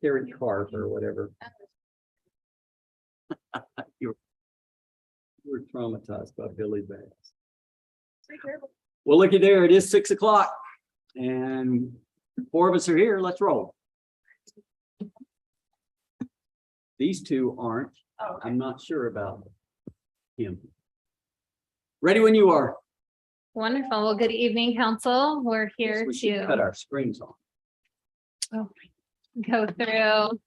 Carrot Carp or whatever. You were traumatized by Billy Bass. Well, looky there, it is 6 o'clock and 4 of us are here. Let's roll. These two aren't. Oh, okay. I'm not sure about him. Ready when you are. Wonderful. Well, good evening, council. We're here We should cut to our screens on. go through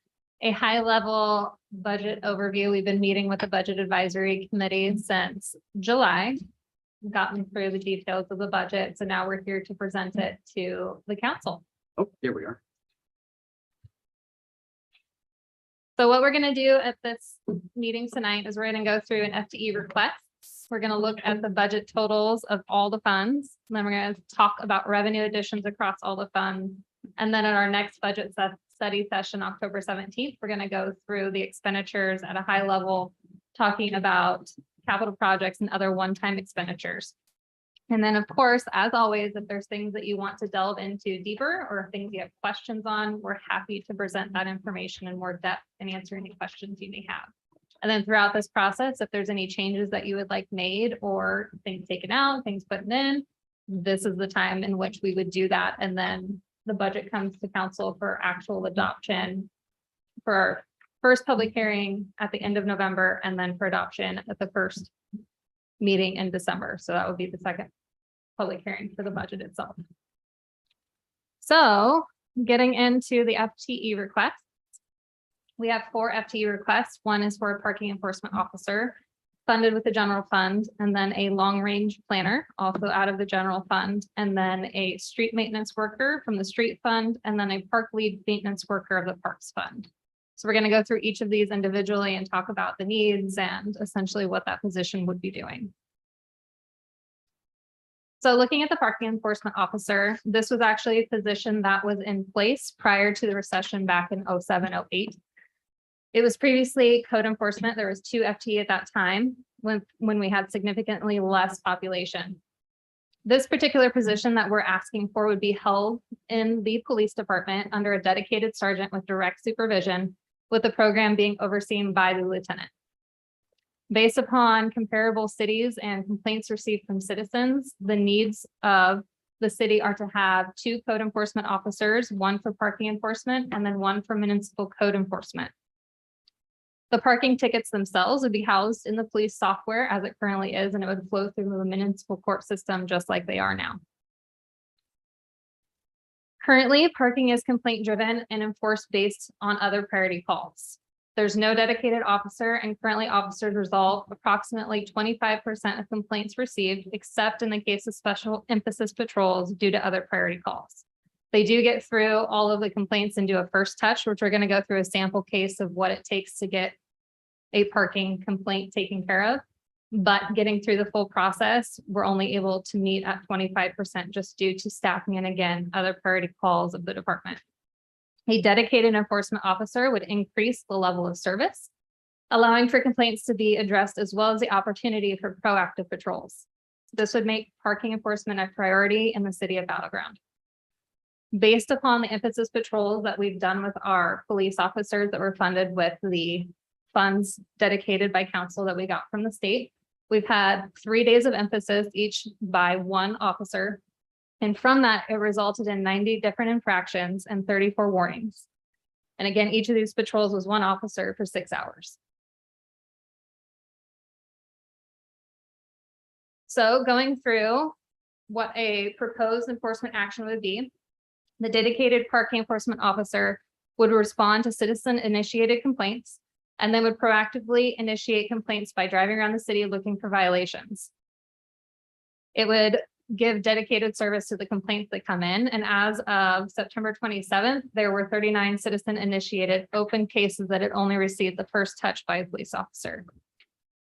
a high-level budget overview. We've been meeting with the Budget Advisory Committee since July. Gotten through the details of the budget, so now we're here to present it to the council. Oh, there we are. So what we're going to do at this meeting tonight is we're going to go through an FTE requests. We're going to look at the budget totals of all the funds. And then we're going to talk about revenue additions across all the funds. And then in our next budget study session, October 17th, we're going to go through the expenditures at a high level, talking about capital projects and other one-time expenditures. And then, of course, as always, if there's things that you want to delve into deeper or things you have questions on, we're happy to present that information in more depth and answer any questions you may have. And then throughout this process, if there's any changes that you would like made or things taken out, things put in, this is the time in which we would do that. And then the budget comes to council for actual adoption for our first public hearing at the end of November, and then for adoption at the first meeting in December. So that would be the second public hearing for the budget itself. So getting into the FTE requests, we have 4 FTE requests. One is for a parking enforcement officer funded with the general fund, and then a long range planner also out of the general fund, and then a street maintenance worker from the street fund, and then a park lead maintenance worker of the parks fund. So we're going to go through each of these individually and talk about the needs and essentially what that position would be doing. So looking at the parking enforcement officer, this was actually a position that was in place prior to the recession back in 07-08. It was previously code enforcement. There was 2 FTE at that time when we had significantly less population. This particular position that we're asking for would be held in the police department under a dedicated sergeant with direct supervision, with the program being overseen by the lieutenant. Based upon comparable cities and complaints received from citizens, the needs of the city are to have 2 code enforcement officers, 1 for parking enforcement, and then 1 for municipal code enforcement. The parking tickets themselves would be housed in the police software as it currently is, and it would flow through the municipal court system just like they are now. Currently, parking is complaint driven and enforced based on other priority calls. There's no dedicated officer, and currently officers resolve approximately 25% of complaints received, except in the case of special emphasis patrols due to other priority calls. They do get through all of the complaints and do a first touch, which we're going to go through a sample case of what it takes to get a parking complaint taken care of. But getting through the full process, we're only able to meet at 25% just due to staffing and, again, other priority calls of the department. A dedicated enforcement officer would increase the level of service, allowing for complaints to be addressed as well as the opportunity for proactive patrols. This would make parking enforcement a priority in the city of Battleground. Based upon the emphasis patrols that we've done with our police officers that were funded with the funds dedicated by council that we got from the state, we've had 3 days of emphasis, each by 1 officer. And from that, it resulted in 90 different infractions and 34 warnings. And again, each of these patrols was 1 officer for 6 hours. So going through what a proposed enforcement action would be, the dedicated parking enforcement officer would respond to citizen initiated complaints and then would proactively initiate complaints by driving around the city looking for violations. It would give dedicated service to the complaints that come in. And as of September 27th, there were 39 citizen initiated open cases that had only received the first touch by a police officer.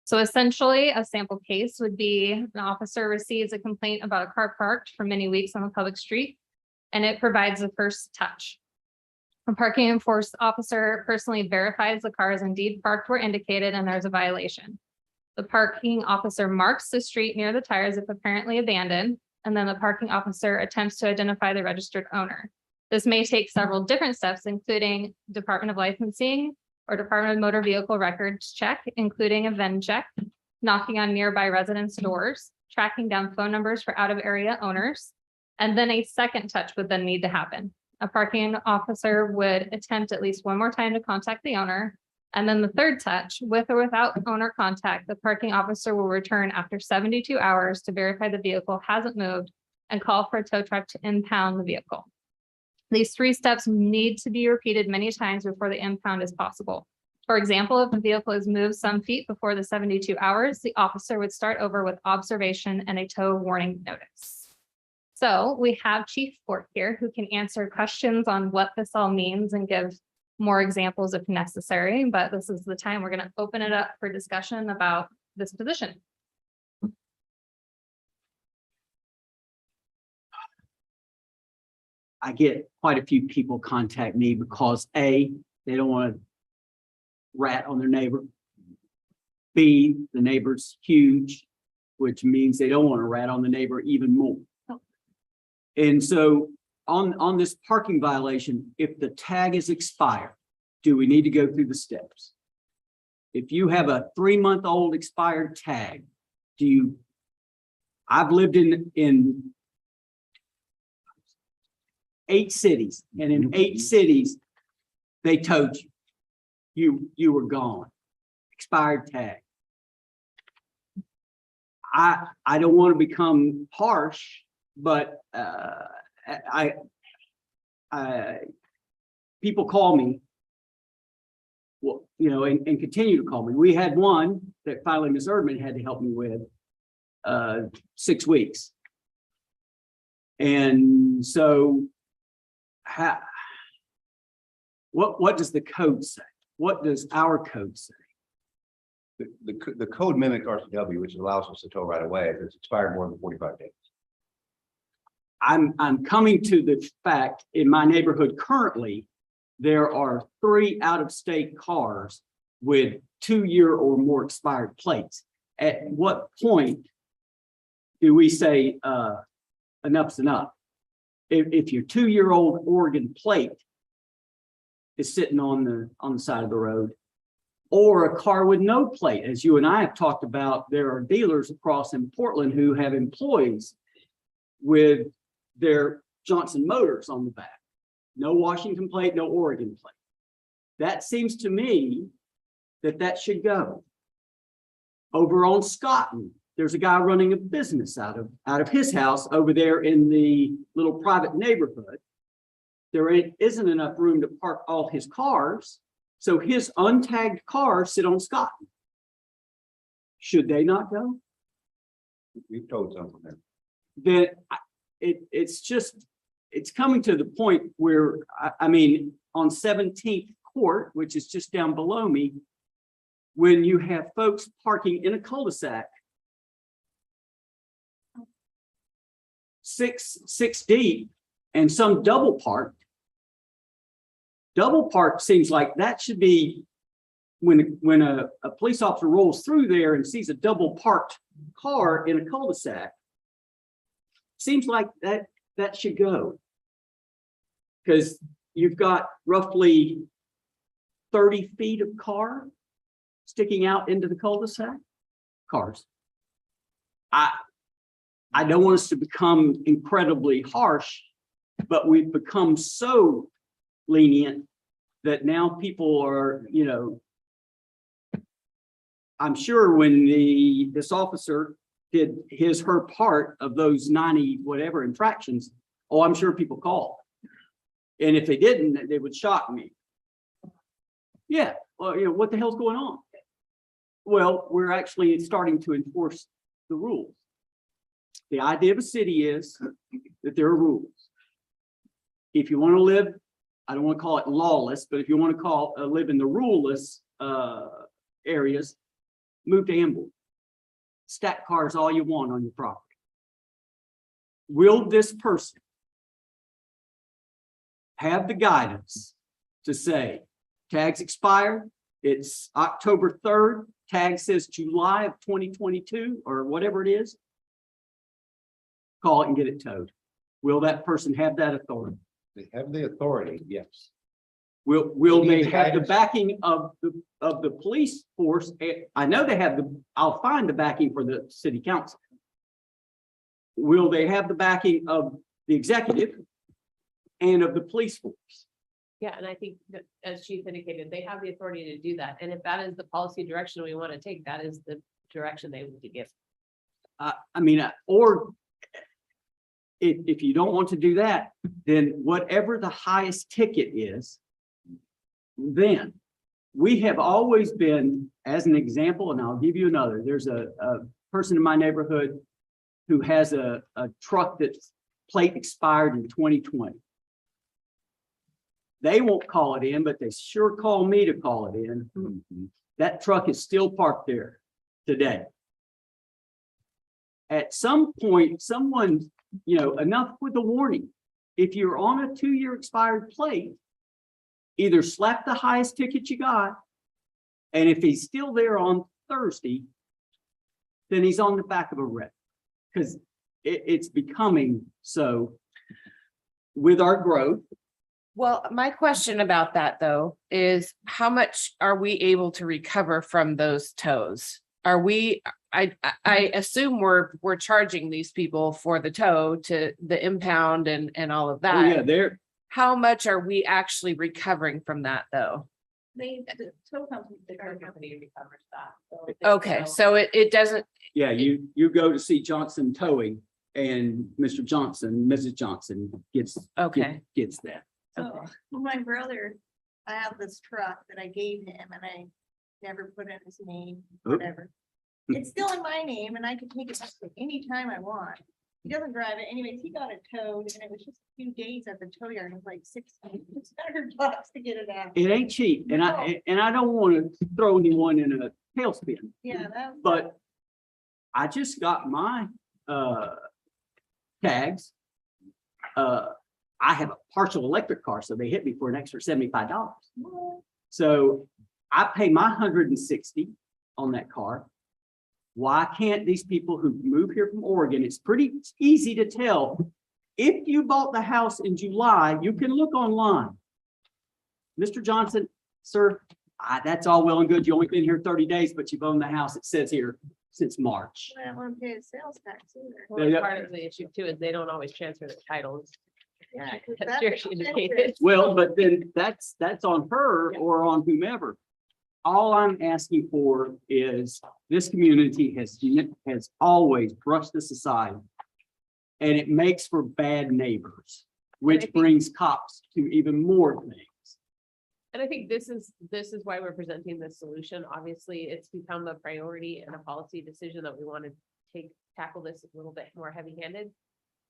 So essentially a sample case would be an officer receives a complaint about a car parked for many weeks on a public street, and it provides the first touch. A parking enforcement officer personally verifies the car is indeed parked where indicated and there's a violation. The parking officer marks the street near the tires if apparently abandoned, and then the parking officer attempts to identify the registered owner. This may take several different steps, including Department of Licensing or Department of Motor Vehicle Records check, including a VIN check, knocking on nearby residents' doors, tracking down phone numbers for out-of-area owners, and then a second touch would then need to happen. A parking officer would attempt at least one more time to contact the owner. And then the third touch, with or without owner contact, the parking officer will return after 72 hours to verify the vehicle hasn't moved and call for a tow truck to impound the vehicle. These 3 steps need to be repeated many times before the impound is possible. For example, if the vehicle is moved some feet before the 72 hours, the officer would start over with observation and a tow warning notice. So we have Chief Fort here who can answer questions on what this all means and give more examples if necessary, but this is the time we're going to open it up for discussion about this position. I get quite a few people contact me because A, they don't want to rat on their neighbor. B, the neighbor's huge, which means they don't want to rat on the neighbor even more. And so on this parking violation, if the tag is expired, do we need to go through the steps? If you have a 3-month-old expired tag, I've lived in 8 cities, and in 8 cities, they towed you were gone. Expired tag. I don't want to become harsh, but people call me, well, and continue to call me. We had one that finally Ms. Erdman had to help me with 6 weeks. And so what does the code say? What does our code say? The code mimics RCW, which allows us to tow right away if it's expired more than 45 days. I'm coming to the fact in my neighborhood currently, there are 3 out-of-state cars with 2-year or more expired plates. At what point do we say enough's enough? If your 2-year-old Oregon plate is sitting on the side of the road, or a car with no plate, as you and I have talked about, there are dealers across in Portland who have employees with their Johnson Motors on the back. No Washington plate, no Oregon plate. That seems to me that should go. Over on Scotton, there's a guy running a business out of his house over there in the little private neighborhood. There isn't enough room to park all his cars, so his untagged cars sit on Scotton. Should they not go? We've towed some from there. Then it's coming to the point where, I mean, on 17th Court, which is just down below me, when you have folks parking in a cul-de-sac, six deep, and some double parked. Double park seems like that should be when a police officer rolls through there and sees a double parked car in a cul-de-sac. Seems like that should go, because you've got roughly 30 feet of car sticking out into the cul-de-sac. Cars. I don't want us to become incredibly harsh, but we've become so lenient that now people are, I'm sure when this officer did her part of those 90 whatever infractions, I'm sure people called. And if they didn't, they would shock me. Yeah, well, what the hell's going on? Well, we're actually starting to enforce the rules. The idea of a city is that there are rules. If you want to live, I don't want to call it lawless, but if you want to live in the ruleless areas, move to Amble. Stack cars all you want on your property. Will this person have the guidance to say, tags expired, it's October 3rd, tag says July of 2022 or whatever it is, call it and get it towed? Will that person have that authority? They have the authority, yes. Will They they need the have the guidance. backing of the police force? I know they have I'll find the backing for the city council. Will they have the backing of the executive and of the police force? Yeah, and I think that, as Chief indicated, they have the authority to do that. And if that is the policy direction we want to take, that is the direction they would give. I mean, or if you don't want to do that, then whatever the highest ticket is, then we have always been, as an example, and I'll give you another. There's a person in my neighborhood who has a truck that's plate expired in 2020. They won't call it in, but they sure call me to call it in. That truck is still parked there today. At some point, someone, enough with the warning. If you're on a 2-year expired plate, either slap the highest ticket you got, and if he's still there on Thursday, then he's on the back of a wreck. Because it's becoming so with our growth. Well, my question about that though is how much are we able to recover from those tows? Are we, I assume we're charging these people for the tow to the impound and all of Oh yeah, that. they're How much are we actually recovering from that though? The tow company recovers that. So if they Okay, tow- so it doesn't, yeah, you go to see Johnson Towing, and Mr. Johnson, Mrs. Johnson gets gets that. So my brother, I have this truck that I gave him and I never put in his name, Oop. whatever. It's still in my name and I can take it back anytime I want. He doesn't drive it. Anyways, he got it towed and it was just a few days at the tow yard. It was like $600 to get it out. It ain't cheap, and I don't want to throw anyone in a tailspin, Yeah, that was. but I just got my tags. I have a partial electric car, so they hit me for an extra $75. So I pay my $160 on that car. Why can't these people who move here from Oregon, it's pretty easy to tell. If you bought the house in July, you can look online. Mr. Johnson, sir, that's all well and good. You only been here 30 days, but you've owned the house, it says here, since March. I don't want to pay the sales tax either. Well, Yeah. part of the issue too is they don't always transfer the titles. Yeah, 'cause As that's Jerry indicated. expensive. Well, but then that's on her or on whomever. All I'm asking for is this community has always brushed this aside. And it makes for bad neighbors, which brings cops to even more things. And I think this is why we're presenting this solution. Obviously, it's become a priority and a policy decision that we want to tackle this a little bit more heavy-handed.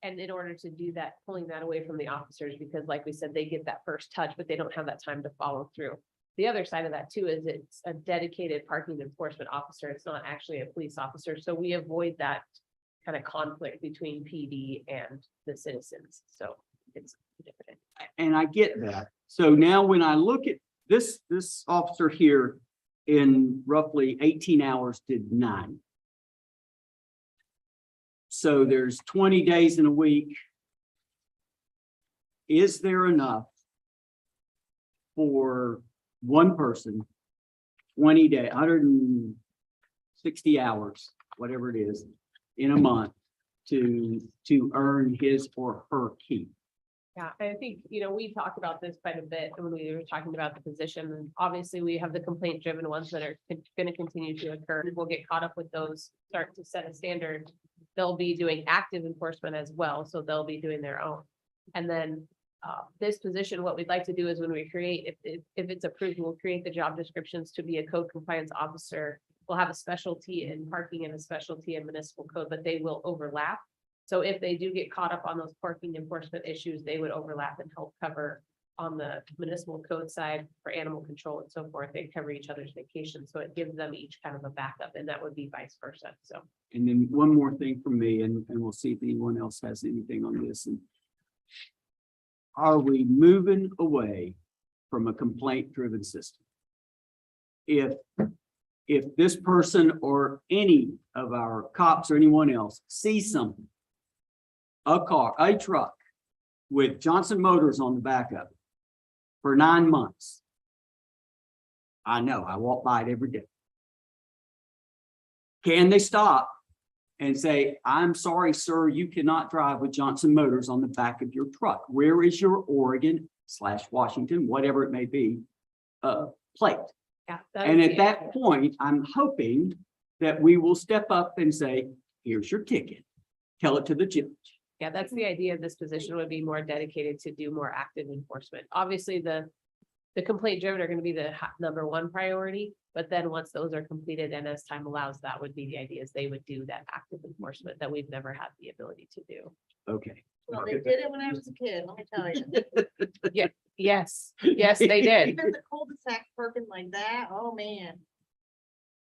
And in order to do that, pulling that away from the officers, because like we said, they get that first touch, but they don't have that time to follow through. The other side of that too is it's a dedicated parking enforcement officer. It's not actually a police officer. So we avoid that kind of conflict between PD and the citizens. So it's different. And I get that. So now when I look at this officer here in roughly 18 hours did 9. So there's 20 days in a week. Is there enough for one person, 20 days, 160 hours, whatever it is, in a month to earn his or her keep? Yeah, I think, we talked about this quite a bit when we were talking about the position, and obviously we have the complaint driven ones that are going to continue to occur. We'll get caught up with those, start to set a standard. They'll be doing active enforcement as well, so they'll be doing their own. And then this position, what we'd like to do is when we create, if it's approved, we'll create the job descriptions to be a code compliance officer. We'll have a specialty in parking and a specialty in municipal code, but they will overlap. So if they do get caught up on those parking enforcement issues, they would overlap and help cover on the municipal code side for animal control and so forth. They cover each other's vacation. So it gives them each kind of a backup, and that would be vice versa. So. And then one more thing from me, and we'll see if anyone else has anything on this. And are we moving away from a complaint-driven system? If this person or any of our cops or anyone else sees something, a car, a truck with Johnson Motors on the back of it for 9 months. I know, I walk by it every day. Can they stop and say, I'm sorry, sir, you cannot drive with Johnson Motors on the back of your truck? Where is your Oregon/Washington, whatever it may be, plate? Yeah. And at that point, I'm hoping that we will step up and say, here's your ticket. Tell it to the judge. Yeah, that's the idea of this position would be more dedicated to do more active enforcement. Obviously, the complaint driven are going to be the number one priority, but then once those are completed and as time allows, that would be the idea is they would do that active enforcement that we've never had the ability to do. Okay. Well, they did it when I was a kid, let me tell you. Yes, yes, they did. Even the cul-de-sac parking like that, oh, man.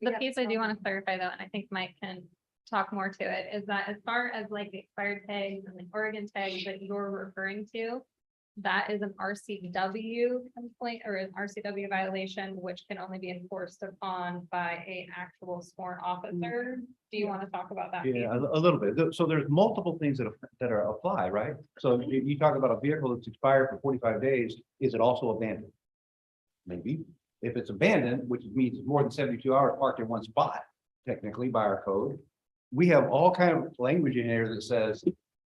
The piece I do want to clarify though, and I think Mike can talk more to it, is that as far as like the expired tags and the Oregon tags that you're referring to, that is an RCW complaint or an RCW violation, which can only be enforced upon by an actual sworn officer. Do you want to talk about that? Yeah, a little bit. So there's multiple things that are applied, right? So you talk about a vehicle that's expired for 45 days, is it also abandoned? Maybe. If it's abandoned, which means more than 72 hours parked in one spot, technically by our code, we have all kind of language in there that says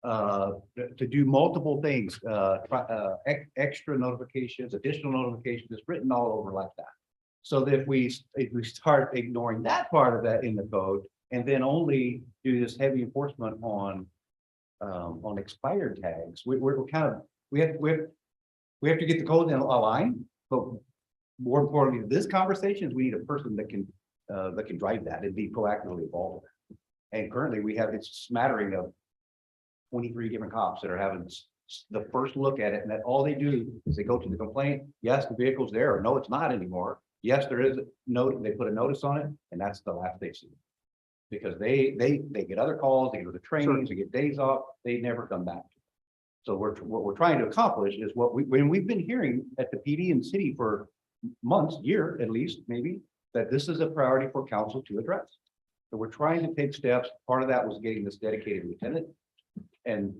to do multiple things, extra notifications, additional notifications, it's written all over like that. So that if we start ignoring that part of that in the code and then only do this heavy enforcement on expired tags, we're kind of, we have to get the code in a line, but more importantly, to this conversation is we need a person that can drive that and be proactively involved. And currently we have this smattering of 23 different cops that are having the first look at it, and that all they do is they go to the complaint. Yes, the vehicle's there, or no, it's not anymore. Yes, there is a note, they put a notice on it, and that's the last they see. Because they get other calls, they go to trainings, they get days off, they never come back. So what we're trying to accomplish is when we've been hearing at the PD and city for months, year at least, maybe, that this is a priority for council to address. So we're trying to take steps. Part of that was getting this dedicated lieutenant. And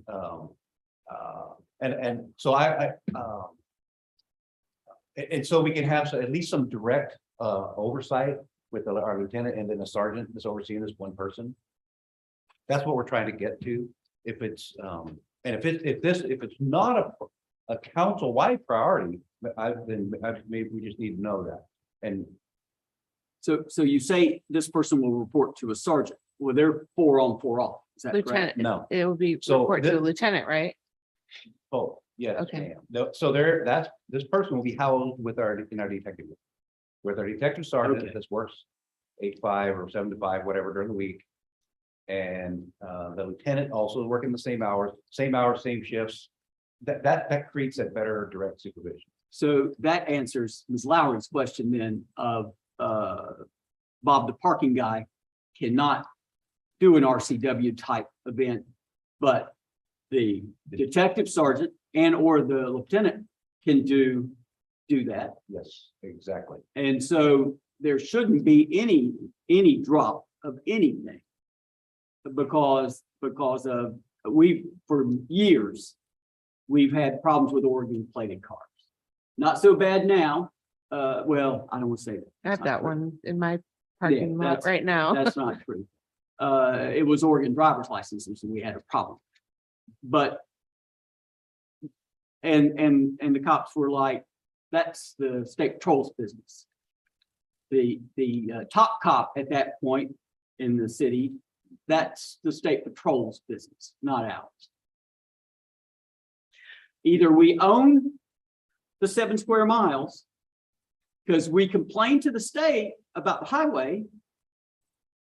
so we can have at least some direct oversight with our lieutenant and then a sergeant that's overseeing this one person. That's what we're trying to get to. If it's and if it's not a council-wide priority, maybe we just need to know that. And So you say this person will report to a sergeant. Well, they're 4 on 4 off. Is that correct? Lieutenant, no. it would be So report to the this- lieutenant, right? Oh, yes. Okay. ma'am. No, so this person will be housed with our detective. With our detective sergeant Okay. that works 8 to 5 or 7 to 5, whatever during the week. And the lieutenant also is working the same hours, same shifts. That creates a better direct supervision. So that answers Ms. Lowry's question then of Bob, the parking guy, cannot do an RCW type event, but the detective sergeant and or the lieutenant can do that. Yes, exactly. And so there shouldn't be any drop of anything because of for years, we've had problems with Oregon plated cars. Not so bad now. Well, I don't want to say that. I have That's not that true. one in my parking lot that's- right now. That's not true. It was Oregon driver's licenses and we had a problem. But and the cops were like, that's the state patrol's business. The top cop at that point in the city, that's the state patrol's business, not ours. Either we own the 7 square miles because we complain to the state about the highway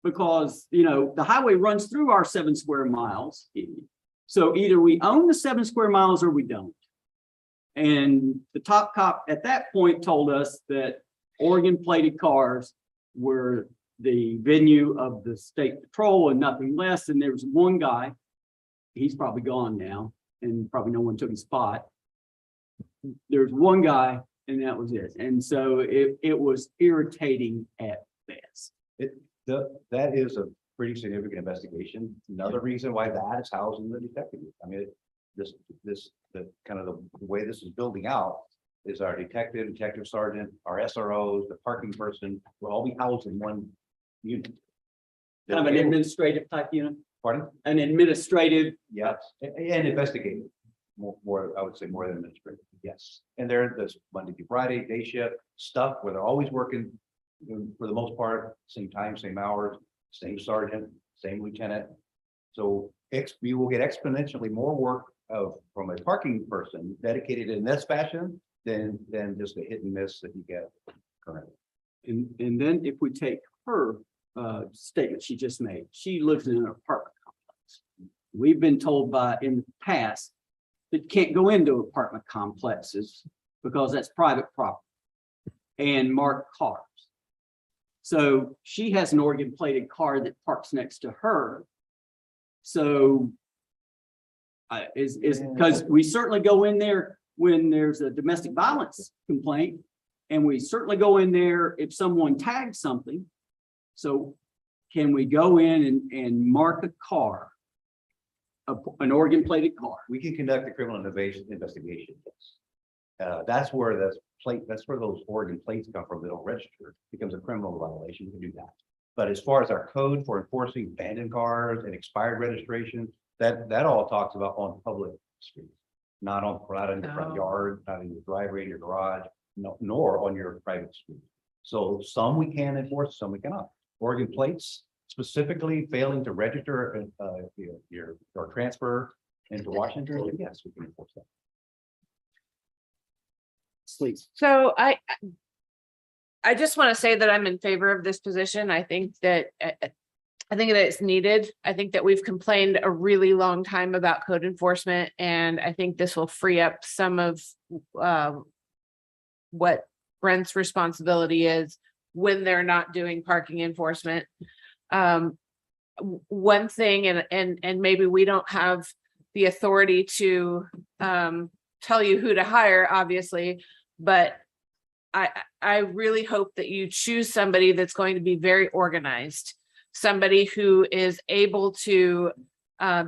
because, the highway runs through our 7 square miles. So either we own the 7 square miles or we don't. And the top cop at that point told us that Oregon plated cars were the venue of the state patrol and nothing less. And there was one guy, he's probably gone now, and probably no one took his spot. There's one guy and that was it. And so it was irritating at best. That is a pretty significant investigation. Another reason why that is housed in the detective. I mean, the kind of the way this is building out is our detective sergeant, our SROs, the parking person, will all be housed in one unit. Kind of an administrative type unit, Pardon? an administrative, Yes, and investigative. More, I would say more than administrative, yes. And they're this Monday through Friday, day shift stuff where they're always working for the most part, same time, same hours, same sergeant, same lieutenant. So you will get exponentially more work from a parking person dedicated in this fashion than just the hit and miss that you get currently. and then if we take her statement she just made, she lives in an apartment complex. We've been told in the past that you can't go into apartment complexes because that's private property and marked cars. So she has an Oregon plated car that parks next to her. So is because we certainly go in there when there's a domestic violence complaint, and we certainly go in there if someone tags something. So can we go in and mark a car, an Oregon plated car? We can conduct a criminal investigation. Yes. That's where that's where those Oregon plates come from. They don't register. It becomes a criminal violation. We can do that. But as far as our code for enforcing abandoned cars and expired registration, that all talks about on public streets, not in your front yard, not in your driveway, in your garage, nor on your private street. So some we can enforce, some we cannot. Oregon plates specifically failing to register your transfer into Washington, yes, we can enforce that. Please. So I just want to say that I'm in favor of this position. I think that it's needed. I think that we've complained a really long time about code enforcement, and I think this will free up some of what Brent's responsibility is when they're not doing parking enforcement. One thing, and maybe we don't have the authority to tell you who to hire, obviously, but I really hope that you choose somebody that's going to be very organized, somebody who is able to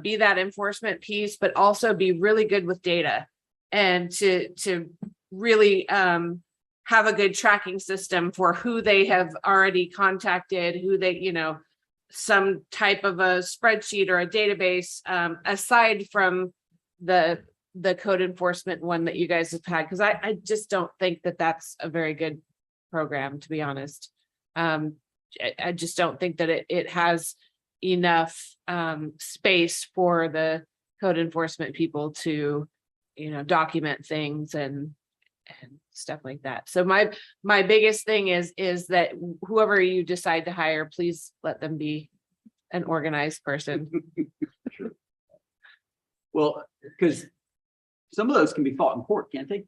be that enforcement piece, but also be really good with data, and to really have a good tracking system for who they have already contacted, who they, some type of a spreadsheet or a database, aside from the code enforcement one that you guys have had, because I just don't think that that's a very good program, to be honest. I just don't think that it has enough space for the code enforcement people to, document things and stuff like that. So my biggest thing is that whoever you decide to hire, please let them be an organized person. Sure. Well, because some of those can be fought in court, can't they?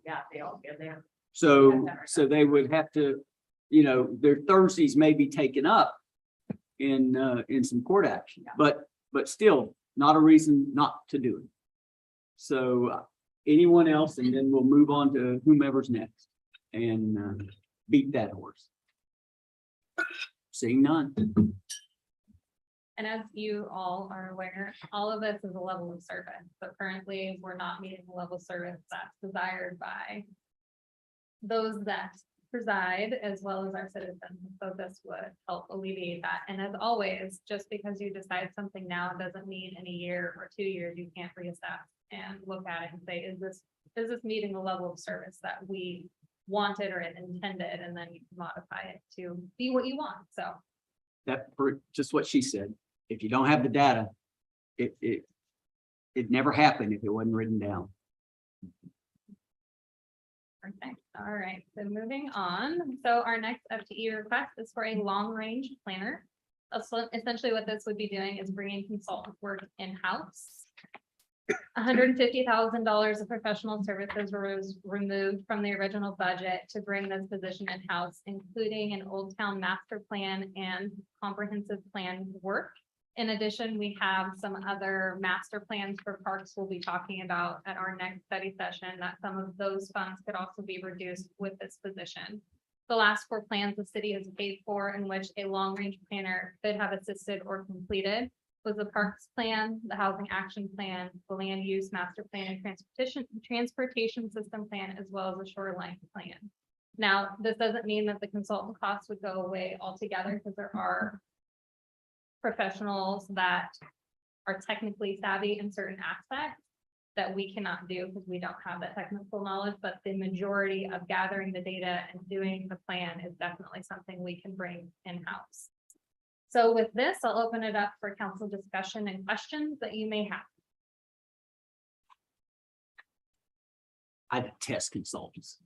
Yeah, they all get there. So they would have to, their Thursdays may be taken up in some court action, but still not a reason not to do it. So anyone else, and then we'll move on to whomever's next and beat that horse. Seeing none. And as you all are aware, all of this is a level of service. So currently, we're not meeting the level of service that's desired by those that preside, as well as our citizens. So this would help alleviate that. And as always, just because you decide something now doesn't mean in a year or 2 years you can't reassess and look at it and say, is this meeting the level of service that we wanted or intended? And then you can modify it to be what you want. So Just what she said. If you don't have the data, it never happened if it wasn't written down. perfect. All right, so moving on. So our next FTE request is for a long-range planner. So essentially what this would be doing is bringing consultant work in-house. $150,000 of professional services was removed from the original budget to bring this position in-house, including an Old Town master plan and comprehensive plan work. In addition, we have some other master plans for parks we'll be talking about at our next study session, that some of those funds could also be reduced with this position. The last 4 plans the city has paid for, in which a long-range planner could have assisted or completed, was the Parks Plan, the Housing Action Plan, the Land Use Master Plan, and Transportation System Plan, as well as the Shoreline Plan. Now, this doesn't mean that the consultant costs would go away altogether, because there are professionals that are technically savvy in certain aspects that we cannot do because we don't have that technical knowledge, but the majority of gathering the data and doing the plan is definitely something we can bring in-house. So with this, I'll open it up for council discussion and questions that you may have. I detest consultants.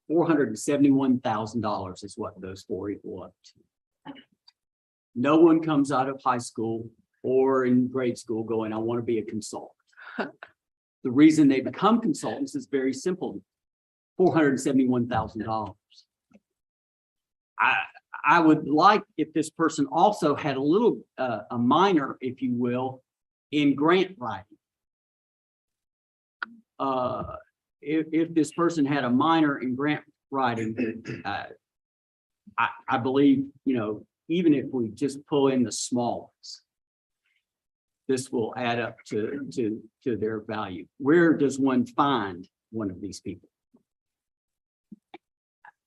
$471,000 is what those four equal up to. No one comes out of high school or in grade school going, I want to be a consultant. The reason they become consultants is very simple. $471,000. I would like if this person also had a little, a minor, if you will, in grant writing. If this person had a minor in grant writing, I believe, you know, even if we just pull in the small ones, this will add up to their value. Where does one find one of these people?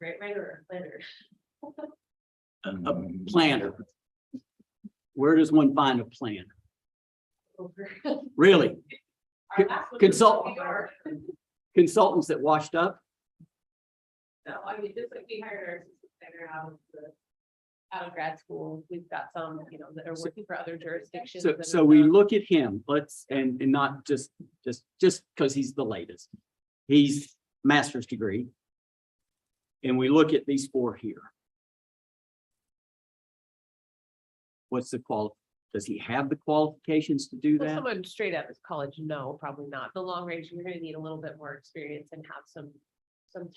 Great writer or planner. A planner. Where does one find a planner? Really? Consultants that washed up? No, I mean, just like we hired our assistant planner out of grad school. We've got some, you know, that are working for other jurisdictions. So we look at him, and not just because he's the latest. He's master's degree. And we look at these four here. What's the does he have the qualifications to do Well, that? someone straight out of college, no, probably not. The long range, you're gonna need a little bit more experience and have some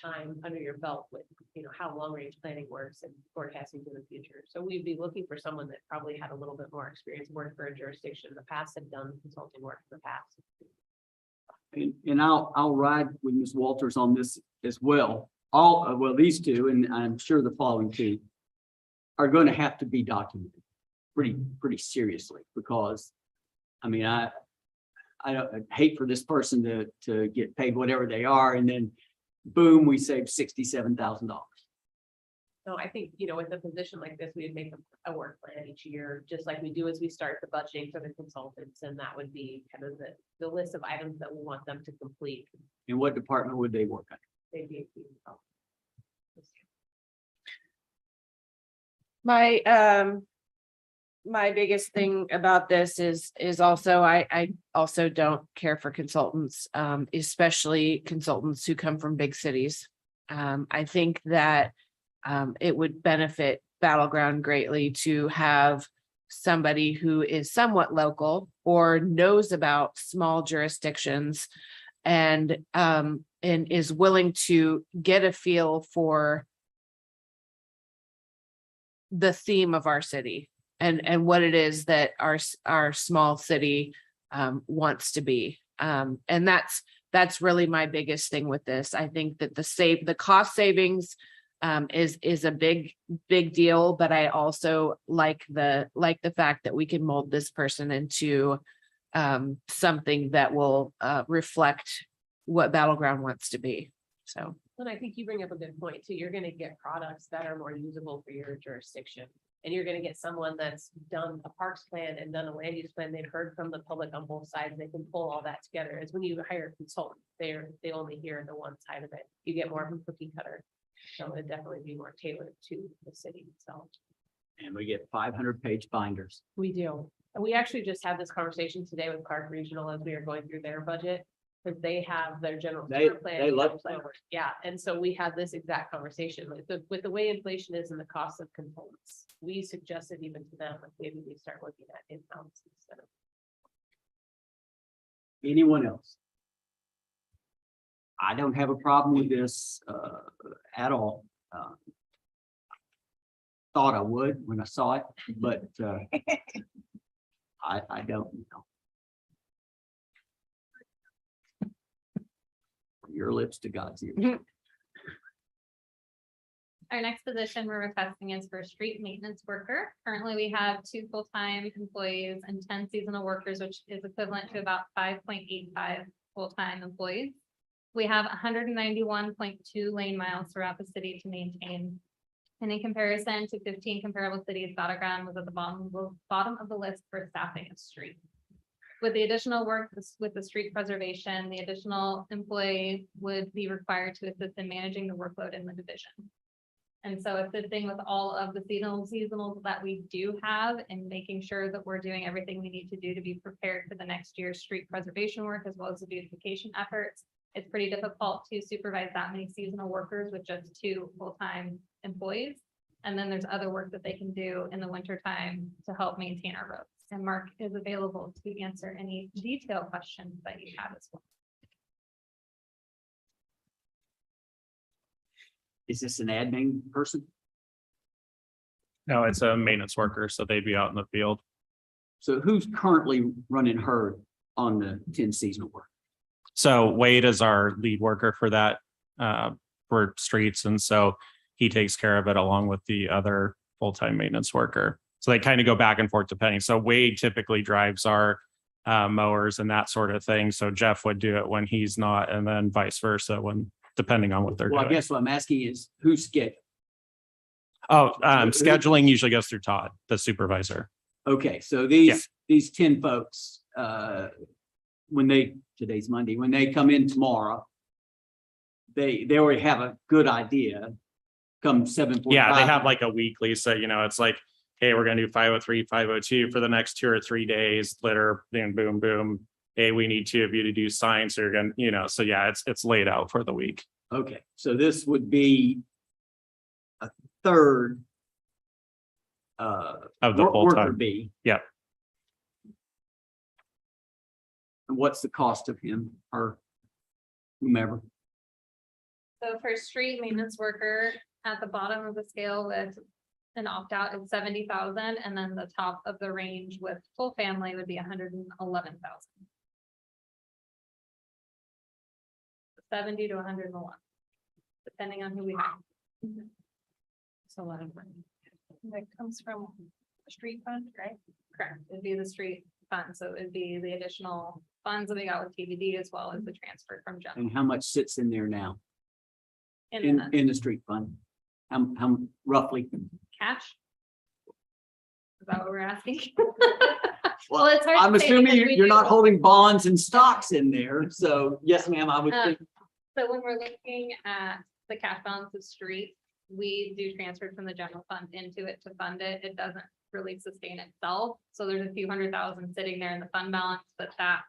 time under your belt with, you know, how long range planning works and forecasting for the future. So we'd be looking for someone that probably had a little bit more experience, worked for a jurisdiction in the past, had done consulting work in the past. And I'll ride with Ms. Walters on this as well. Well, these two, and I'm sure the following two, are going to have to be documented pretty seriously, because I mean, I'd hate for this person to get paid whatever they are, and then boom, we save $67,000. So I think, you know, with a position like this, we'd make a work plan each year, just like we do as we start the budgeting for the consultants, and that would be kind of the list of items that we want them to complete. In what department would they work on? They'd be- My biggest thing about this is also, I also don't care for consultants, especially consultants who come from big cities. I think that it would benefit Battleground greatly to have somebody who is somewhat local or knows about small jurisdictions and is willing to get a feel for the theme of our city and what it is that our small city wants to be. And that's really my biggest thing with this. I think that the cost savings is a big deal, but I also like the fact that we can mold this person into something that will reflect what Battleground wants to be. So. And I think you bring up a good point too. You're gonna get products that are more usable for your jurisdiction. And you're gonna get someone that's done a parks plan and done a land use plan. They've heard from the public on both sides. They can pull all that together. As when you hire a consultant, they only hear the one side of it. You get more of a cookie cutter. So it'd definitely be more tailored to the city itself. And we get 500-page binders. We do. And we actually just had this conversation today with Clark Regional as we were going through their budget. Because they have their general. They plan. love Yeah, and so we had this exact conversation with the way inflation is and the cost of components. We suggested even to them, like maybe we start looking at in-house instead of. Anyone else? I don't have a problem with this at all. Thought I would when I saw it, but I don't know. From your lips to God's ears. Our next position we're requesting is for street maintenance worker. Currently, we have 2 full-time employees and 10 seasonal workers, which is equivalent to about 5.85 full-time employees. We have 191.2 lane miles throughout the city to maintain. And in comparison to 15 comparable cities, Battleground was at the bottom of the list for staffing of street. With the additional work with the street preservation, the additional employee would be required to assist in managing the workload in the division. And so assisting with all of the seasonals that we do have and making sure that we're doing everything we need to do to be prepared for the next year's street preservation work as well as the beautification efforts. It's pretty difficult to supervise that many seasonal workers with just 2 full-time employees. And then there's other work that they can do in the winter time to help maintain our roads. And Mark is available to answer any detailed questions that you have as well. Is this an admin person? No, it's a maintenance worker, so they'd be out in the field. So who's currently running her on the 10 seasonal work? So Wade is our lead worker for that, for streets. And so he takes care of it along with the other full-time maintenance worker. So they kind of go back and forth depending. So Wade typically drives our mowers and that sort of thing. So Jeff would do it when he's not, and then vice versa when, depending on what they're Well, I doing. guess what I'm asking is who's scheduled? Oh, scheduling usually goes through Todd, the supervisor. Okay, so Yeah. these 10 folks, today's Monday, when they come in tomorrow, they already have a good idea come 7:45. Yeah, they have like a weekly, so it's like, hey, we're gonna do 503, 502 for the next 2 or 3 days, litter, then boom, boom. Hey, we need 2 of you to do signs, so you're gonna, so yeah, it's laid out for the week. Okay, so this would be a third Of the worker full-time. bee. Yep. And what's the cost of him or whomever? So for street maintenance worker, at the bottom of the scale with an opt-out is 70,000, and then the top of the range with full family would be 111,000. 70 to 101, depending on who we have. It's a lot of money. That comes from the street fund, right? Correct, it'd be the street fund, so it'd be the additional funds that we got with TBD as well as the transfer from general. And how much sits in there now In the in the street fund? How roughly? cash? Is that what we're asking? Well, it's hard. I'm to say assuming because we you're do- not holding bonds and stocks in there. So yes, ma'am, I would think. So when we're looking at the cash balance of street, we do transfer from the general fund into it to fund it. It doesn't really sustain itself. So there's a few $100,000 sitting there in the fund balance, but that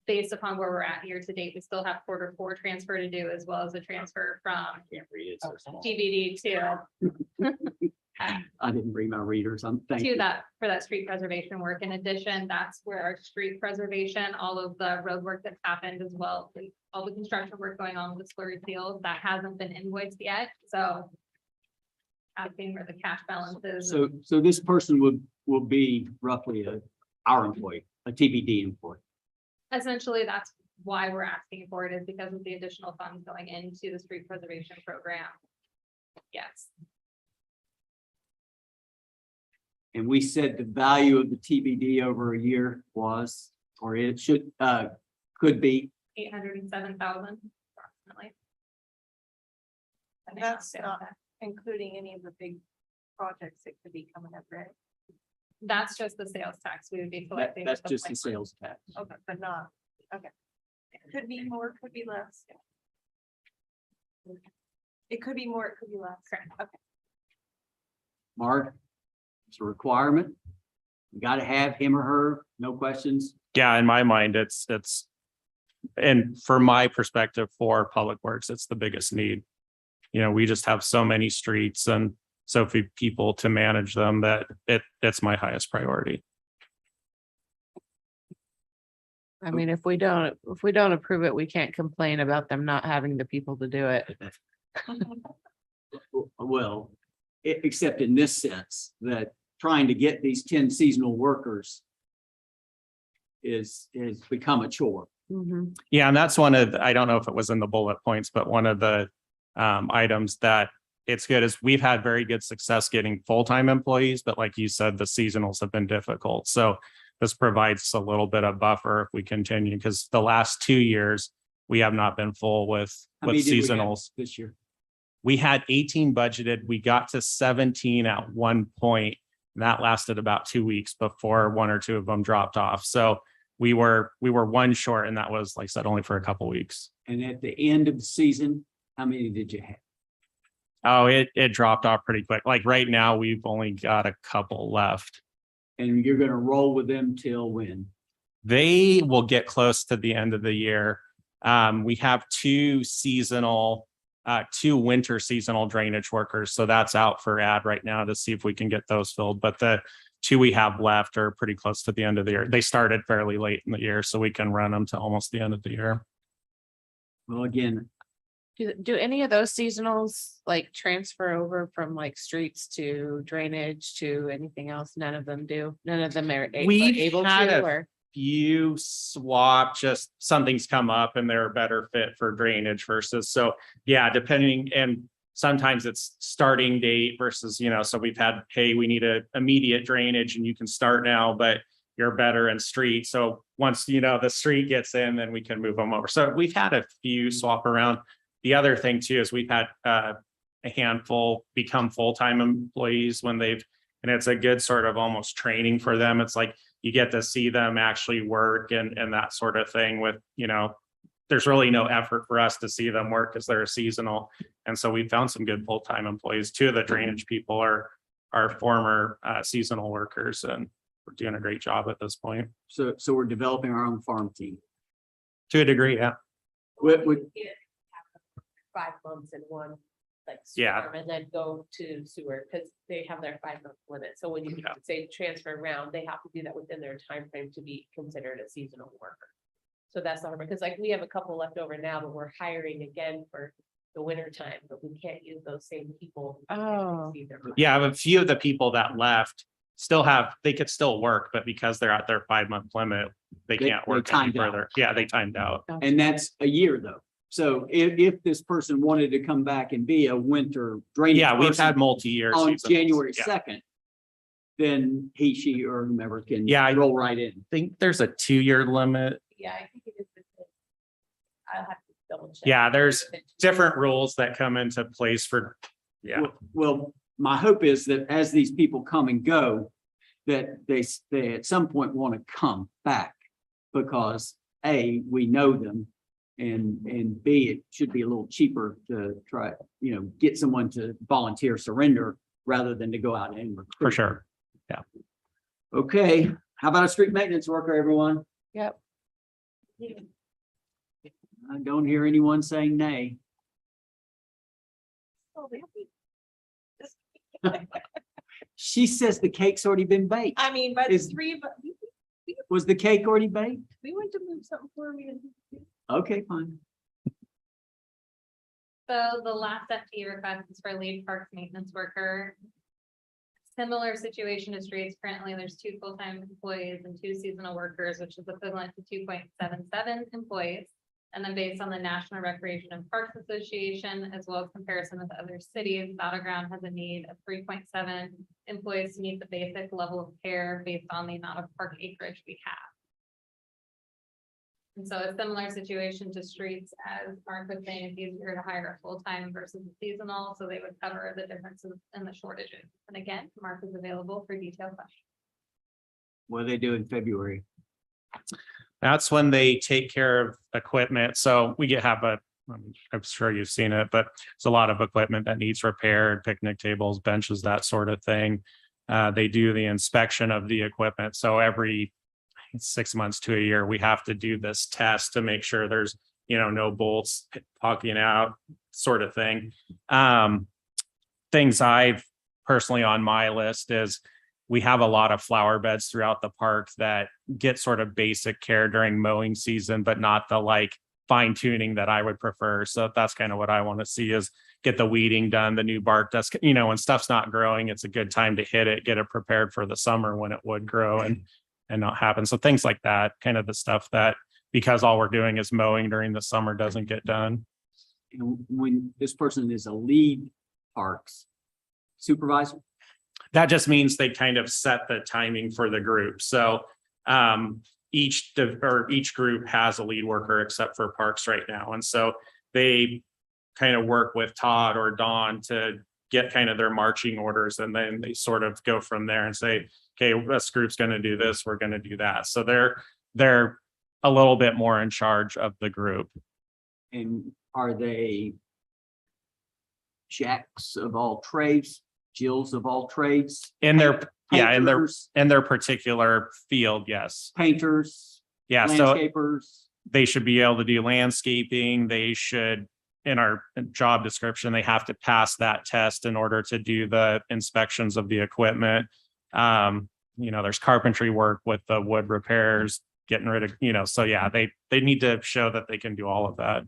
based upon where we're at year to date, we still have Q4 transfer to do as well as a transfer from Can't read it. So small. TBD I didn't bring my readers. I'm thank to you. that for that street preservation work. In addition, that's where our street preservation, all of the road work that's happened as well, all the construction work going on with the slurry field that hasn't been invoiced yet. So asking where the cash balance is. So this person will be roughly our employee, a TBD employee. Essentially, that's why we're asking for it, is because of the additional funds going into the street preservation program. Yes, And we said the value of the TBD over a year was, or it should, could be. 807,000 approximately. That's not including any of the big projects that could be coming up, right? That's just the sales tax we would be collecting. That's with just the plan. sales tax. Okay, but not, okay. It could be more, could be less. It could be more, it could be less. Correct. Okay. Mark, it's a requirement. You got to have him or her, no questions. Yeah, in my mind, it's, and from my perspective for Public Works, it's the biggest need. We just have so many streets and so few people to manage them that it's my highest priority. I mean, if we don't approve it, we can't complain about them not having the people to do it. Well, except in this sense that trying to get these 10 seasonal workers is become a chore. Mhm. Yeah, and that's one of, I don't know if it was in the bullet points, but one of the items that it's good is we've had very good success getting full-time employees, but like you said, the seasonals have been difficult. So this provides a little bit of buffer if we continue, because the last 2 years we have not been full with How many did we have seasonals. this year? We had 18 budgeted. We got to 17 at one point. And that lasted about 2 weeks before one or two of them dropped off. So we were one short, and that was, like I said, only for a couple weeks. And at the end of the season, how many did you have? Oh, it dropped off pretty quick. Like right now, we've only got a couple left. And you're gonna roll with them till when? They will get close to the end of the year. We have two winter seasonal drainage workers. So that's out for ad right now to see if we can get those filled. But the two we have left are pretty close to the end of the year. They started fairly late in the year, so we can run them to almost the end of the year. Well, again, Do any of those seasonals like transfer over from like streets to drainage to anything else? None of them do. None of them are We've able had to, a or You swap, just something's come up and they're a better fit for drainage versus, so yeah, depending, and sometimes it's starting date versus, so we've had, hey, we need a immediate drainage and you can start now, but you're better in street. So once, the street gets in, then we can move them over. So we've had a few swap around. The other thing too, is we've had a handful become full-time employees and it's a good sort of almost training for them. It's like, you get to see them actually work and that sort of thing with, there's really no effort for us to see them work because they're seasonal. And so we found some good full-time employees. Two of the drainage people are former seasonal workers, and we're doing a great job at this point. so we're developing our own farm team. To a degree, yeah. What, 5 months in one, like. Yeah. storm and then go to sewer, because they have their 5-month limit. So when you Yeah. say transfer around, they have to do that within their time frame to be considered a seasonal worker. So that's not, because like we have a couple left over now, but we're hiring again for the winter time, but we can't use those same people. Oh. Yeah, a few of the people that left they could still work, but because they're at their 5-month limit, they They- can't they work any timed out. further. Yeah, they timed out. and that's a year though. So if this person wanted to come back and be a winter drainage. Yeah, we've person had multi-year on seasons. January Yeah. 2nd, then he, she, or whomever can Yeah, I- roll right in. I think there's a 2-year limit. Yeah, I think it is. I'll have to double check. Yeah, there's different rules that come into place for, yeah. Well, my hope is that as these people come and go, that they at some point want to come back. Because A, we know them, and B, it should be a little cheaper to try, get someone to volunteer surrender rather than to go out and recruit. For sure. Okay, how about a street maintenance worker, everyone? Yep. I don't hear anyone saying nay. Oh, really? She says the cake's already been baked. I mean, by the Is- three, but Was the cake already baked? we went to move something for me. Okay, fine. So the last FT request is for lead parks maintenance worker. Similar situation to streets. Currently, there's 2 full-time employees and 2 seasonal workers, which is equivalent to 2.77 employees. And then based on the National Recreation and Parks Association, as well as comparison with other cities, Battleground has a need of 3.7 employees to meet the basic level of care based on the amount of park acreage we have. And so a similar situation to streets, as Mark was saying, it's easier to hire a full-time versus a seasonal, so they would cover the differences in the shortages. And again, Mark is available for detailed questions. What do they do in February? That's when they take care of equipment. So we I'm sure you've seen it, but it's a lot of equipment that needs repaired, picnic tables, benches, that sort of thing. They do the inspection of the equipment. So every 6 months to a year, we have to do this test to make sure there's, no bolts poking out, sort of thing. Things I've personally on my list is we have a lot of flower beds throughout the park that get sort of basic care during mowing season, but not the fine tuning that I would prefer. So that's kind of what I want to see, is get the weeding done, the new bark dust, when stuff's not growing, it's a good time to hit it, get it prepared for the summer when it would grow and not happen. So things like that, kind of the stuff that, because all we're doing is mowing during the summer, doesn't get done. And when this person is a lead Parks supervisor? That just means they kind of set the timing for the group. So each group has a lead worker except for Parks right now. And so they kind of work with Todd or Dawn to get kind of their marching orders, and then they sort of go from there and say, okay, this group's going to do this, we're going to do that. So they're a little bit more in charge of the group. And are they Jacks of all trades, Jills of all trades? In their Painters, in their particular field, yes. Painters, Yeah, so landscapers. they should be able to do landscaping. They should, in our job description, they have to pass that test in order to do the inspections of the equipment. There's carpentry work with the wood repairs, getting rid of, so yeah, they need to show that they can do all of that.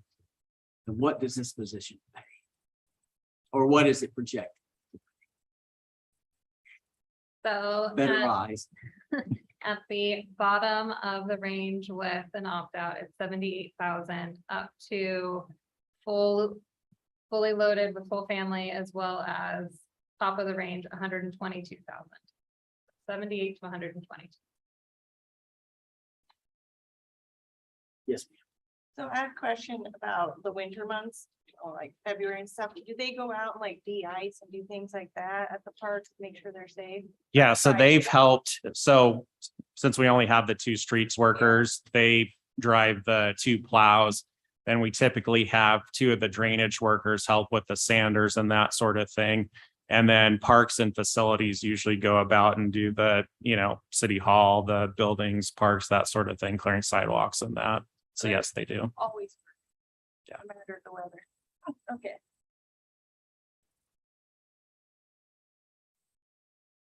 And what does this position pay? Or what is it projected? So Better eyes. at the bottom of the range with an opt-out, it's 78,000 up to fully loaded with full family, as well as top of the range, 122,000. 78 to 122. Yes, So I have a question about the winter months, or like February and stuff. Do they go out and like de-ice and do things like that at the parks, to make sure they're safe? Yeah, so Right. they've helped. So since we only have the 2 streets workers, they drive the 2 plows. Then we typically have 2 of the drainage workers help with the sanders and that sort of thing. And then parks and facilities usually go about and do the, city hall, the buildings, parks, that sort of thing, clearing sidewalks and that. So yes, they do. Always. Yeah. No matter the weather. Okay.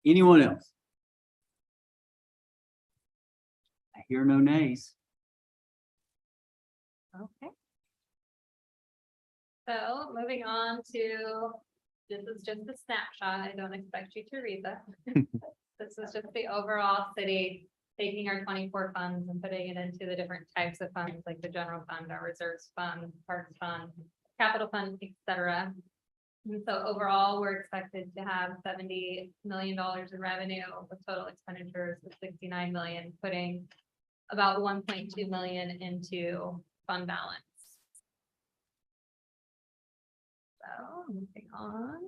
anyone else? I hear no nays. Okay. So moving on to, this is just a snapshot. I don't expect you to read that. This is just the overall city taking our 24 funds and putting it into the different types of funds, like the general fund, our reserves fund, parks fund, capital fund, etc. And so overall, we're expected to have $70 million in revenue with total expenditures of 69 million, putting about 1.2 million into fund balance. So moving on.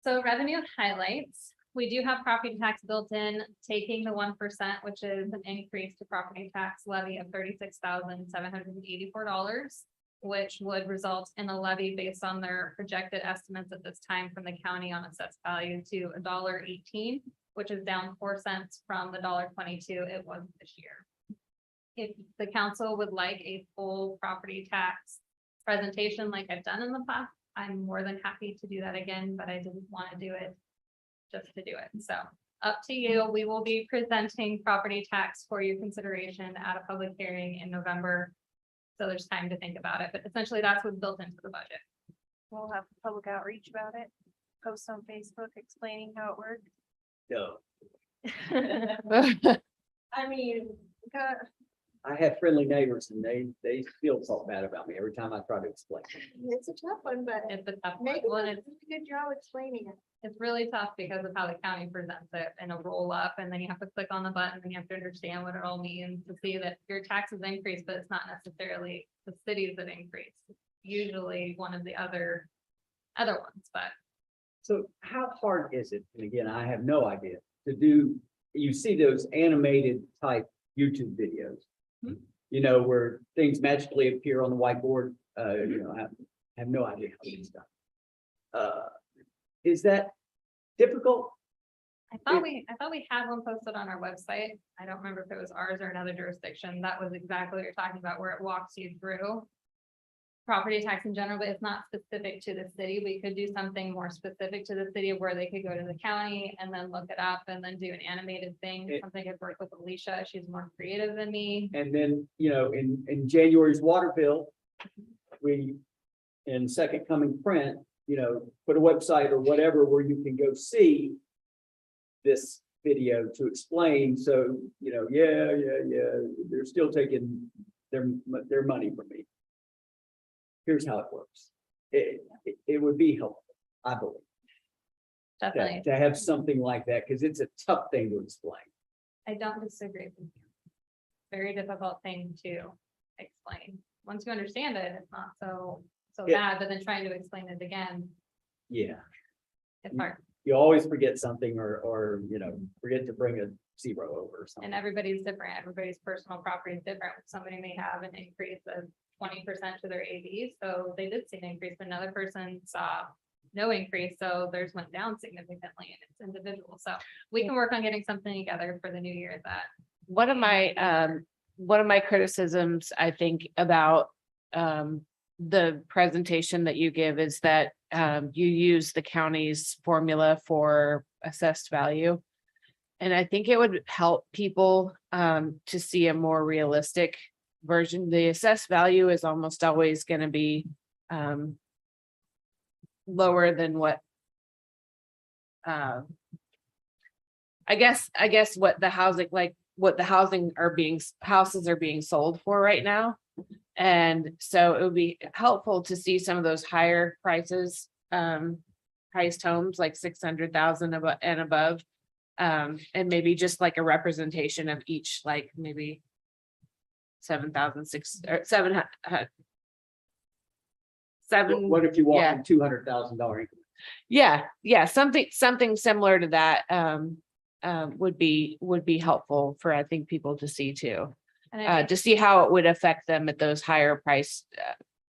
So revenue highlights. We do have property tax built in, taking the 1%, which is an increase to property tax levy of $36,784, which would result in a levy based on their projected estimates at this time from the county on assessed value to $1.18, which is down 4 cents from the $1.22 it was this year. If the council would like a full property tax presentation like I've done in the past, I'm more than happy to do that again, but I didn't want to do it just to do it. So up to you. We will be presenting property tax for your consideration at a public hearing in November. So there's time to think about it, but essentially that's what's built into the budget. We'll have public outreach about it, post on Facebook explaining how it works. No. I mean, I have friendly neighbors and they still talk bad about me every time I try to explain. it's a tough one, but It's a tough one. maybe Well, we'll and do a good job explaining it. it's really tough because of how the county presents it in a roll up, and then you have to click on the button and you have to understand what it all means to see that your taxes increase, but it's not necessarily the cities that increase. It's usually one of the other ones, but So how hard is it? And again, I have no idea to do, you see those animated type YouTube videos. Hmm. Where things magically appear on the whiteboard, I have no idea how to do stuff. Is that difficult? I thought we had one posted on our website. I don't remember if it was ours or another jurisdiction. That was exactly what you're talking about, where it walks you through property tax in general, but it's not specific to the city. We could do something more specific to the city of where they could go to the county and then look it up and then do an animated thing. Something I'd work with Alicia. She's more creative than me. And then, in January's water bill, we, in second coming print, put a website or whatever where you can go see this video to explain. So, they're still taking their money from me. Here's how it works. It would be helpful. I believe. Definitely. To have something like that, because it's a tough thing to explain. I don't disagree with you. Very difficult thing to explain. Once you understand it, it's not so Yeah. bad, but then trying to explain it again, Yeah, it's hard. you always forget something or, forget to bring a zero over or something. And everybody's different. Everybody's personal property is different. Somebody may have an increase of 20% to their AV, so they did see an increase, but another person saw no increase, so theirs went down significantly, and it's individual. So we can work on getting something together for the new year that. One of my criticisms, I think, about the presentation that you give is that you use the county's formula for assessed value. And I think it would help people to see a more realistic version. The assessed value is almost always going to be lower than what I guess what the housing, like what the houses are being sold for right now. And so it would be helpful to see some of those higher prices, priced homes like 600,000 and above. And maybe just like a representation of each, like maybe 7,006 or 7. What if you walk yeah. in $200,000? Yeah, something similar to that would be helpful for, I think, people to see too. And I think To see how it would affect them at those higher price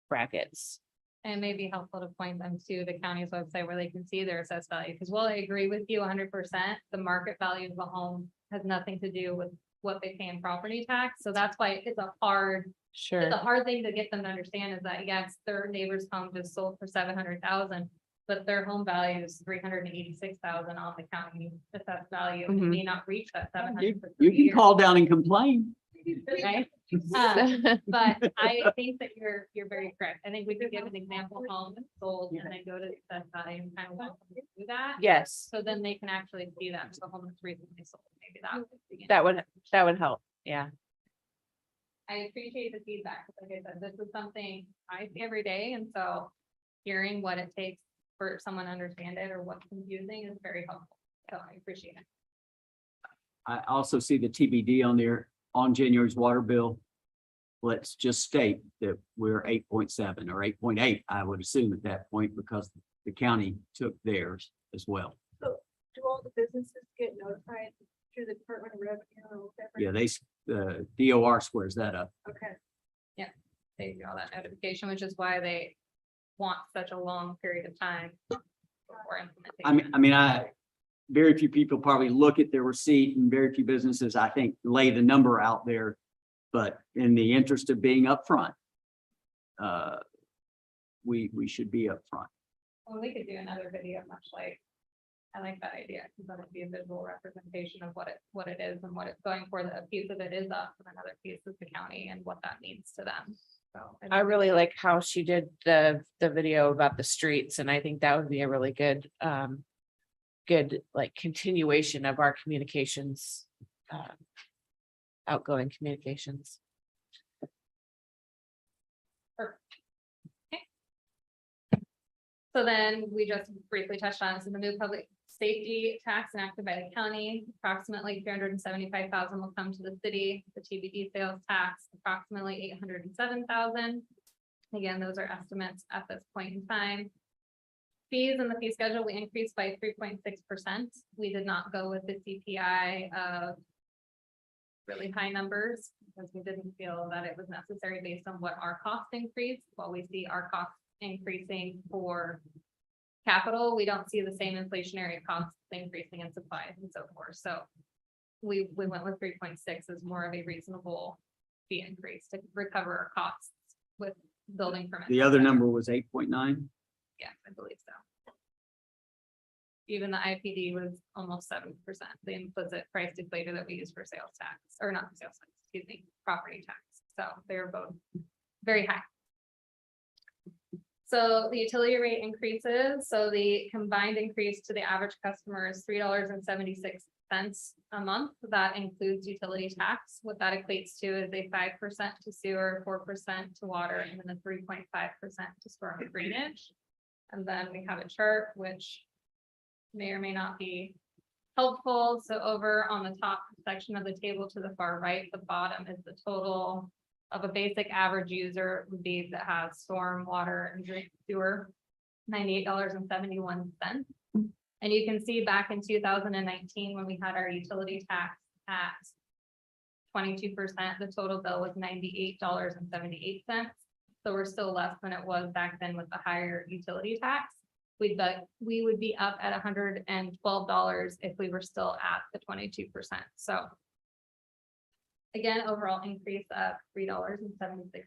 brackets. it may be helpful to point them to the county's website where they can see their assessed value, because while I agree with you 100%, the market value of the home has nothing to do with what they pay in property tax. So that's why it's a hard thing to get them to understand, is that yes, their neighbor's home just sold for 700,000, but their home value is 386,000 on the county assessed value. It may not reach that 700. You can call down and complain. Right? But I think that you're very correct. I think we could give an example home that's sold and then go to the assessed value and kind of walk them through that. Yes, So then they can actually see that the home that's recently sold. Maybe that would help. Yeah. I appreciate the feedback. Like I said, this is something I see every day, and so hearing what it takes for someone to understand it or what's confusing is very helpful. So I appreciate it. I also see the TBD on there on January's water bill. Let's just state that we're 8.7 or 8.8, I would assume at that point, because the county took theirs as well. Do all the businesses get notified through the Department of Revenue or whatever? Yeah, DOR squares that up. Okay. They do all that notification, which is why they want such a long period of time before implementation. Very few people probably look at their receipt, and very few businesses, I think, lay the number out there. But in the interest of being upfront, we should be upfront. Well, we could do another video, much like, I like that idea, because that would be a visual representation of what it is and what it's going for. The piece of it is us, and another piece is the county and what that means to them. So I really like how she did the video about the streets, and I think that would be a really good like continuation of our communications, outgoing communications. So then we just briefly touched on this in the new public safety tax enacted by the county. Approximately 375,000 will come to the city. The TBD sales tax, approximately 807,000. Again, those are estimates at this point in time. Fees in the fee schedule, we increased by 3.6%. We did not go with the CPI of really high numbers because we didn't feel that it was necessary based on what our cost increased. While we see our costs increasing for capital, we don't see the same inflationary costs increasing in supplies and so forth. So we went with 3.6 as more of a reasonable fee increase to recover our costs with building permits. The other number was 8.9. Yeah, I believe so. Even the IPD was almost 7%, the implicit price deflator that we use for sales tax, or not sales tax, excuse me, property tax. So they're both very high. So the utility rate increases. So the combined increase to the average customer is $3.76 a month. That includes utility tax. What that equates to is a 5% to sewer, 4% to water, and then a 3.5% to storm drainage. And then we have a chart which may or may not be helpful. So over on the top section of the table to the far right, the bottom is the total of a basic average user would be that has storm, water, and drink sewer, $98.71. And you can see back in 2019, when we had our utility tax at 22%, the total bill was $98.78. So we're still less than it was back then with the higher utility tax. We would be up at $112 if we were still at the 22%. So again, overall increase of $3.76.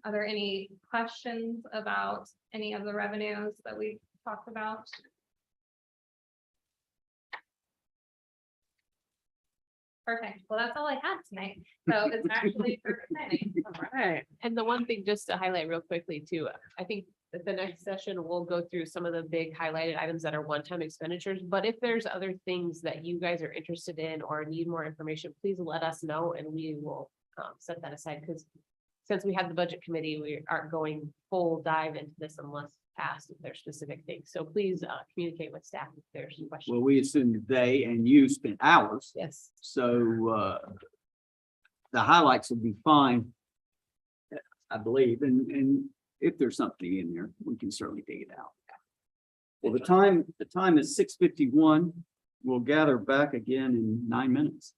Are there any questions about any of the revenues that we talked about? Perfect. Well, that's all I had tonight. So it's actually very exciting. Right. And the one thing just to highlight real quickly too, I think that the next session we'll go through some of the big highlighted items that are one-time expenditures. But if there's other things that you guys are interested in or need more information, please let us know and we will set that aside. Because since we have the budget committee, we aren't going full dive into this unless asked if there's specific things. So please communicate with staff if there's questions. Well, we assumed they and you spent hours, Yes. so the highlights will be fine, I believe, and if there's something in there, we can certainly dig it out. Well, the time is 6:51. We'll gather back again in 9 minutes.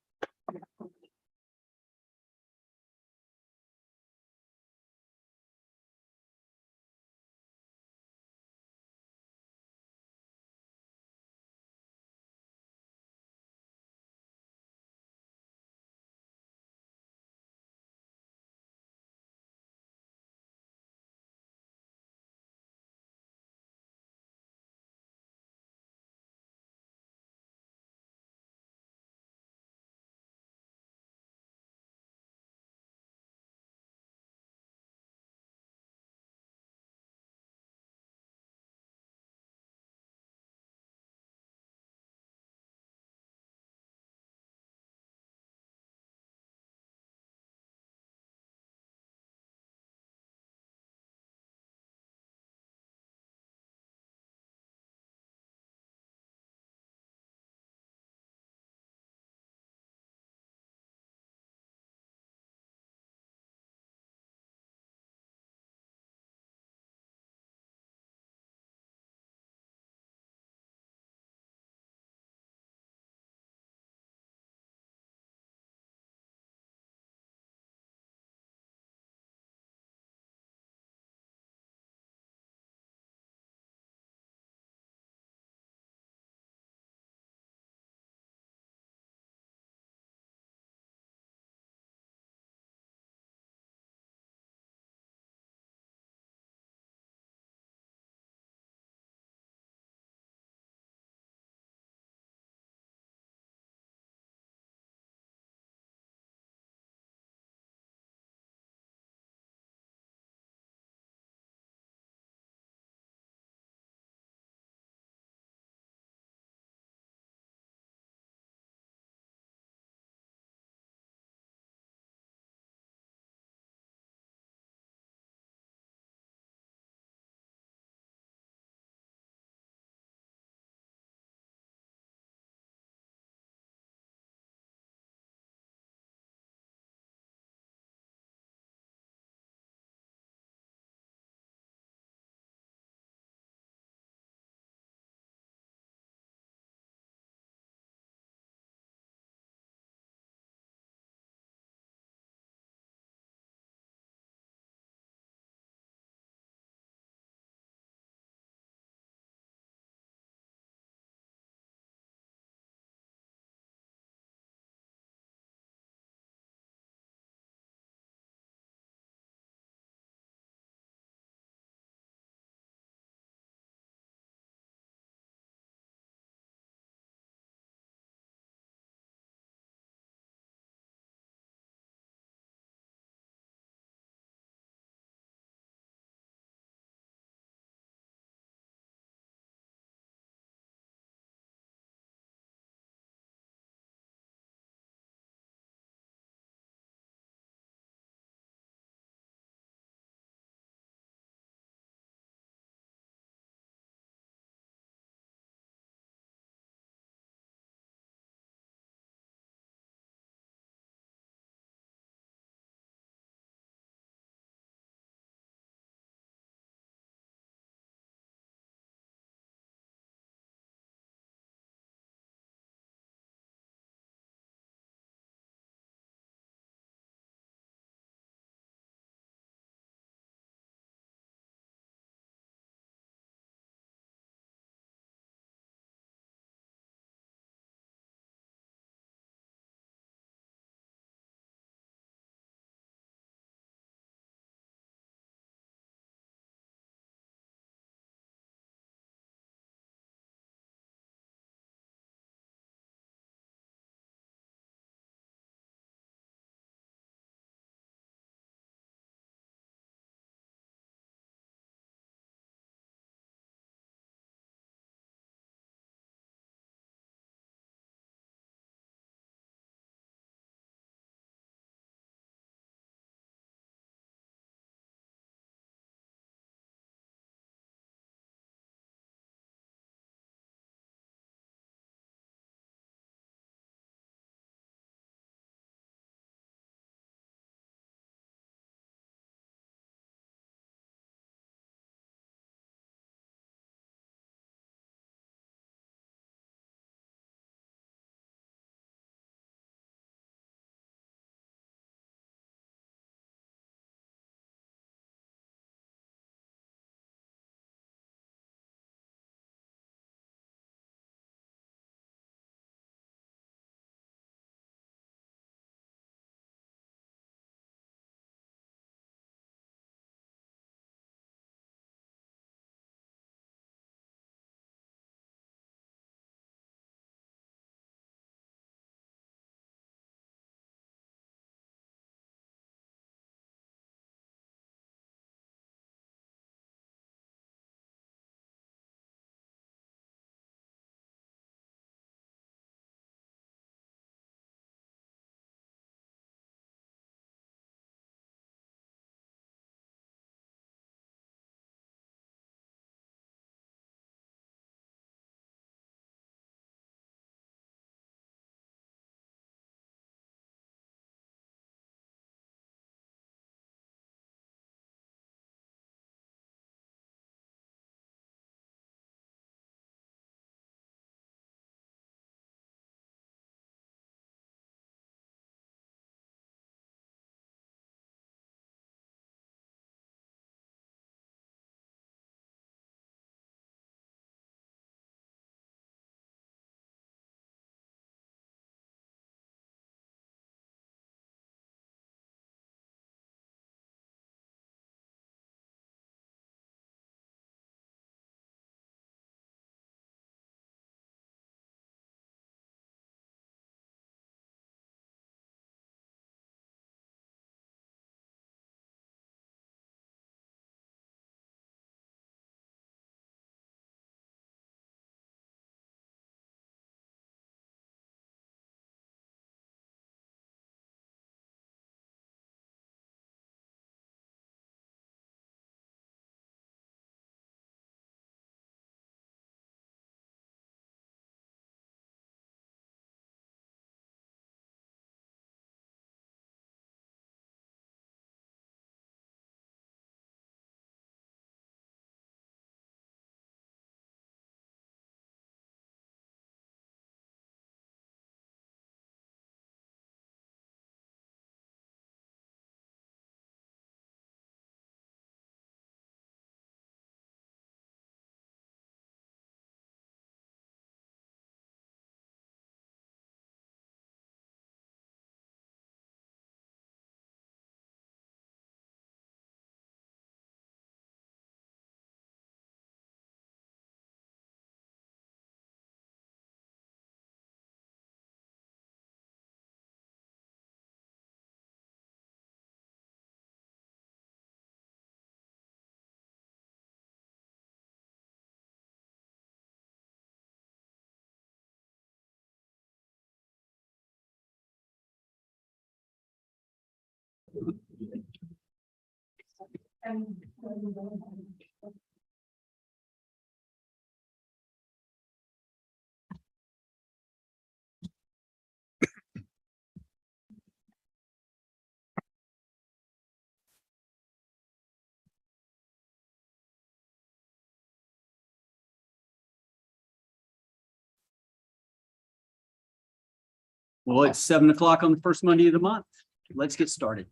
Well, it's 7 o'clock on the first Monday of the month. Let's get started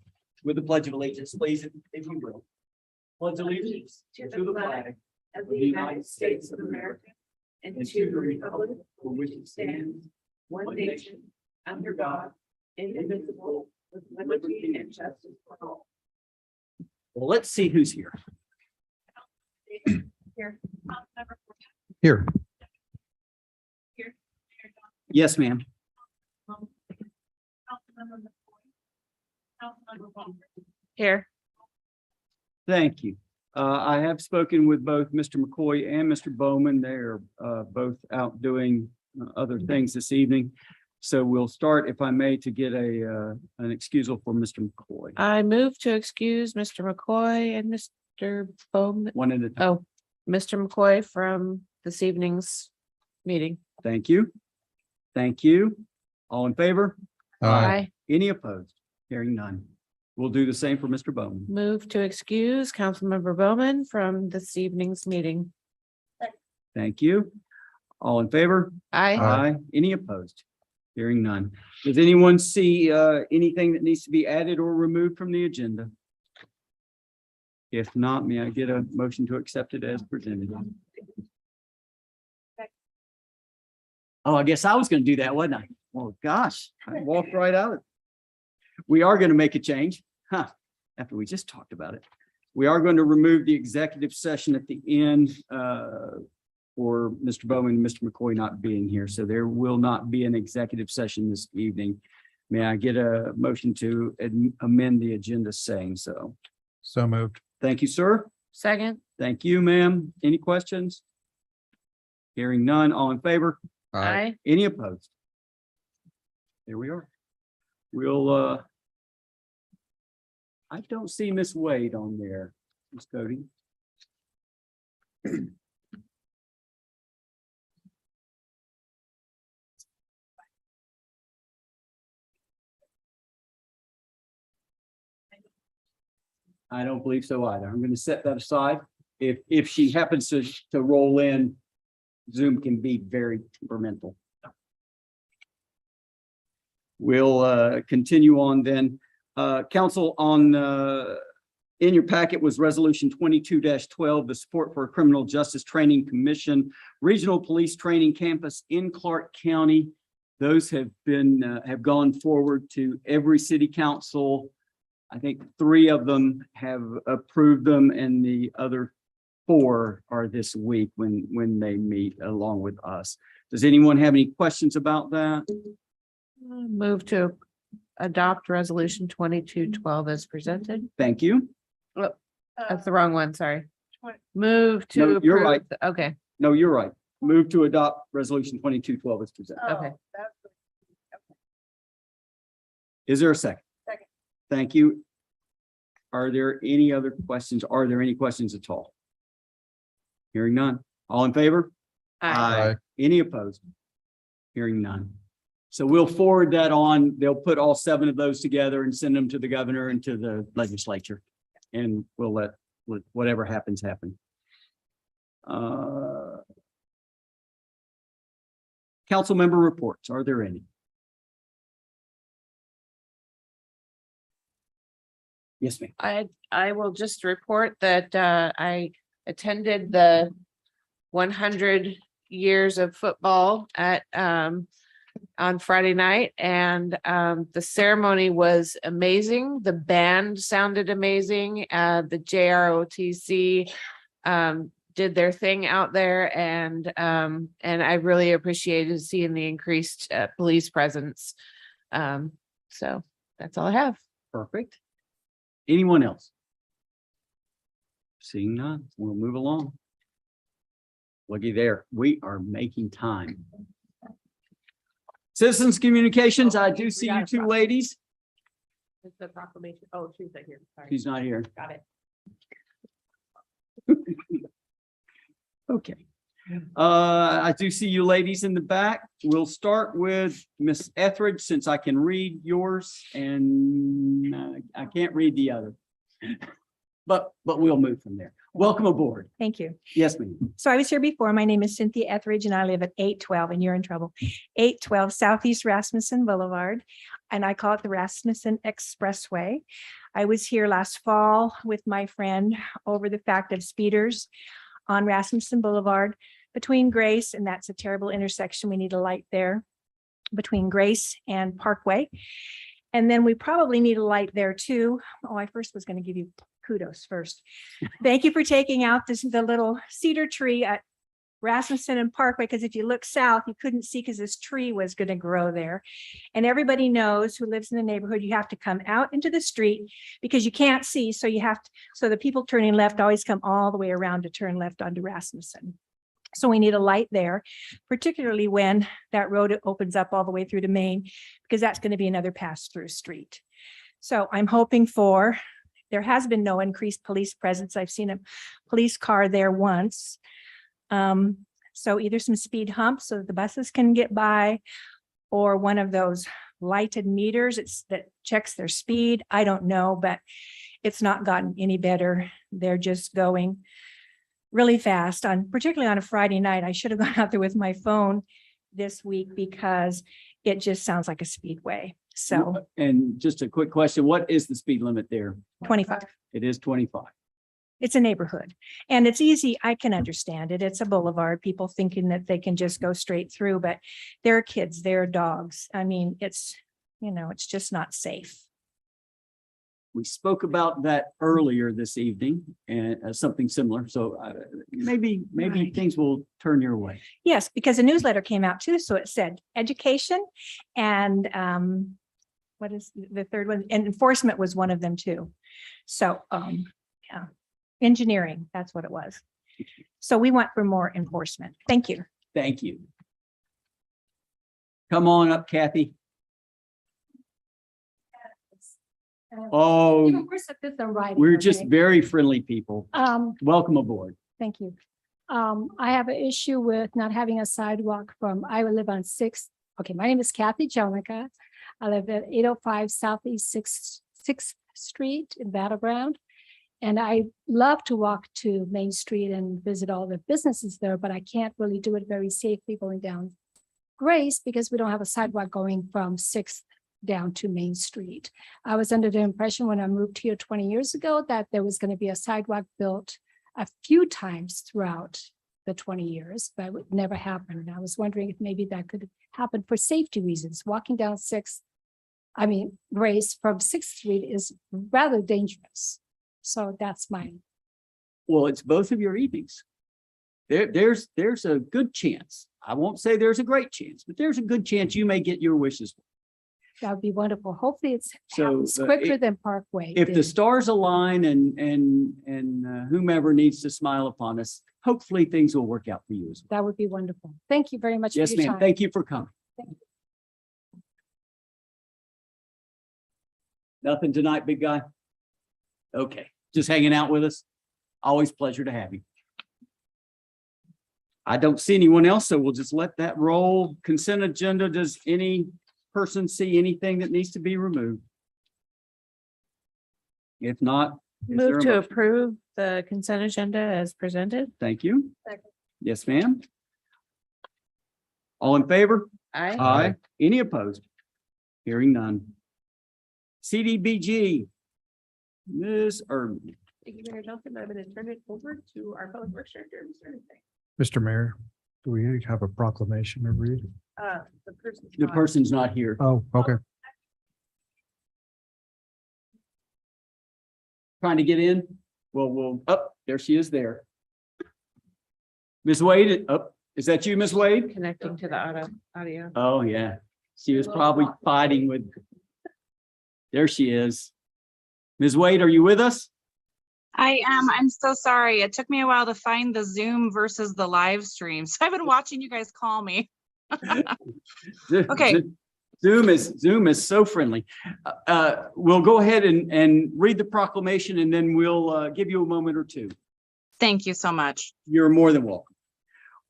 with the Pledge of Allegiance, please, if you will. Pledge allegiance to the flag of the United States of America and to the republic for which it stands, one nation, under God, indivisible, with liberty and justice for all. Well, let's see who's here. Here. Yes, ma'am. Here. Thank you. I have spoken with both Mr. McCoy and Mr. Bowman. They're both out doing other things this evening. So we'll start, if I may, to get an excusal for Mr. McCoy. I move to excuse Mr. McCoy and Mr. Bowman. One at a time. Oh, Mr. McCoy from this evening's meeting. Thank you. Thank you. All in favor? Aye. Any opposed? Hearing none. We'll do the same for Mr. Bowman. Move to excuse Councilmember Bowman from this evening's meeting. Thank you. All in favor? Aye. Aye. Any opposed? Hearing none. Does anyone see anything that needs to be added or removed from the agenda? If not, may I get a motion to accept it as presented? Oh, I guess I was going to do that, wasn't I? Oh, gosh, I walked right out of it. We are going to make a change, after we just talked about it. We are going to remove the executive session at the end for Mr. Bowman and Mr. McCoy not being here. So there will not be an executive session this evening. May I get a motion to amend the agenda saying so? So moved. Thank you, sir. Second. Thank you, ma'am. Any questions? Hearing none. All in favor? Aye. Any opposed? There we are. We'll, I don't see Miss Wade on there, Miss Cody. I don't believe so either. I'm going to set that aside. If she happens to roll in, Zoom can be very temperamental. We'll continue on then. Council, on in your packet was resolution 22-12, the support for a criminal justice training commission, regional police training campus in Clark County. Those have been have gone forward to every city council. I think 3 of them have approved them, and the other 4 are this week when they meet along with us. Does anyone have any questions about that? Move to adopt resolution 22-12 as presented. Thank you. That's the wrong one, sorry. Move to. No, you're approve right. Okay, No, you're right. Move to adopt resolution 22-12 as presented. okay. Is there a second? Second. Thank you. Are there any other questions? Are there any questions at all? Hearing none. All in favor? Aye. Any opposed? Hearing none. So we'll forward that on. They'll put all 7 of those together and send them to the governor and to the legislature. And we'll let whatever happens happen. Council member reports. Are there any? Yes, ma'am. I will just report that I attended the 100 years of football at on Friday night, and the ceremony was amazing. The band sounded amazing. The JROTC did their thing out there, and I really appreciated seeing the increased police presence. So that's all I have. Perfect. Anyone else? Seeing none, we'll move along. Looky there, we are making time. Citizens communications, I do see you 2 ladies. It's the proclamation. Oh, she's not here. Sorry. She's not here. Got it. Okay. I do see you ladies in the back. We'll start with Miss Etheridge, since I can read yours and I can't read the other. But we'll move from there. Welcome aboard. Thank you. Yes, ma'am. So I was here before. My name is Cynthia Etheridge and I live at 812, and you're in trouble. 812 Southeast Rasmussen Boulevard, and I call it the Rasmussen Expressway. I was here last fall with my friend over the fact of speeders on Rasmussen Boulevard between Grace, and that's a terrible intersection. We need a light there between Grace and Parkway. And then we probably need a light there too. Oh, I first was going to give you kudos first. Thank you for taking out the little cedar tree at Rasmussen and Parkway, because if you look south, you couldn't see because this tree was going to grow there. And everybody knows who lives in the neighborhood, you have to come out into the street because you can't see. So you have to, so the people turning left always come all the way around to turn left onto Rasmussen. So we need a light there, particularly when that road opens up all the way through to Maine, because that's going to be another pass-through street. So I'm hoping for, there has been no increased police presence. I've seen a police car there once. So either some speed humps so that the buses can get by, or one of those lighted meters that checks their speed. I don't know, but it's not gotten any better. They're just going really fast, particularly on a Friday night. I should have gone out there with my phone this week because it just sounds like a speedway. So And just a quick question, what is the speed limit there? 25. It is 25. It's a neighborhood and it's easy. I can understand it. It's a boulevard, people thinking that they can just go straight through, but there are kids, there are dogs. I mean, it's, it's just not safe. We spoke about that earlier this evening and something similar. So maybe Right. things will turn your way. Yes, because a newsletter came out too. So it said education and what is the third one? And enforcement was one of them too. So yeah, engineering, that's what it was. So we want for more enforcement. Thank you. Thank you. Come on up, Kathy. Oh, We're set this on writing, we're just okay? very friendly people. Welcome aboard. Thank you. I have an issue with not having a sidewalk I live on 6th. Okay, my name is Kathy Jellica. I live at 805 Southeast 6th Street in Battleground. And I love to walk to Main Street and visit all the businesses there, but I can't really do it very safely going down Grace because we don't have a sidewalk going from 6th down to Main Street. I was under the impression when I moved here 20 years ago that there was going to be a sidewalk built a few times throughout the 20 years, but it never happened. And I was wondering if maybe that could happen for safety reasons. Walking down Grace from 6th Street is rather dangerous. So that's mine. Well, it's both of your evenings. There's a good chance. I won't say there's a great chance, but there's a good chance you may get your wishes. That would be wonderful. Hopefully it's So, happens quicker if- than Parkway. If the did. stars align and whomever needs to smile upon us, hopefully things will work out for you as well. That would be wonderful. Thank you very much. Yes, for your ma'am. time. Thank you for coming. Thank you. Nothing tonight, big guy? Okay, just hanging out with us. Always pleasure to have you. I don't see anyone else, so we'll just let that roll. Consent agenda, does any person see anything that needs to be removed? If not, is there Move a to motion? approve the consent agenda as presented. Thank you. Second. Yes, ma'am. All in favor? Aye. Aye. Any opposed? Hearing none. CDBG. Ms. Irvin. Thank you, Mayor Johnson. I'm going to turn it over to our public works director, Mr. Ernest. Mr. Mayor, do we have a proclamation to read? The person. The person's not here. Oh, okay. Trying to get in? Well, there she is there. Ms. Wade, is that you, Ms. Wade? Connecting to the audio. Oh, yeah. She was probably fighting with. There she is. Ms. Wade, are you with us? I am. I'm so sorry. It took me a while to find the Zoom versus the live stream. So I've been watching you guys call me. Okay. Zoom is so friendly. We'll go ahead and read the proclamation and then we'll give you a moment or two. Thank you so much. You're more than welcome.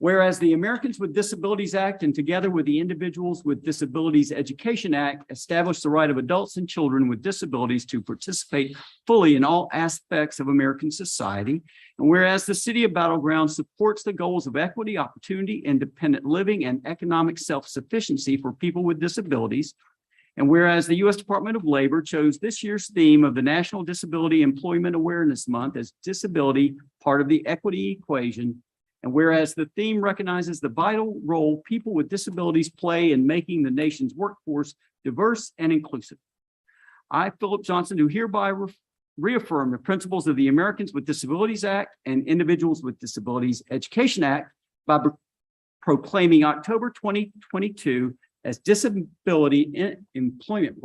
Whereas the Americans with Disabilities Act and together with the Individuals with Disabilities Education Act establish the right of adults and children with disabilities to participate fully in all aspects of American society. And whereas the city of Battle Ground supports the goals of equity, opportunity, independent living, and economic self-sufficiency for people with disabilities. And whereas the U.S. Department of Labor chose this year's theme of the National Disability Employment Awareness Month as disability part of the equity equation. And whereas the theme recognizes the vital role people with disabilities play in making the nation's workforce diverse and inclusive. I, Philip Johnson, do hereby reaffirm the principles of the Americans with Disabilities Act and Individuals with Disabilities Education Act by proclaiming October 2022 as Disability Employment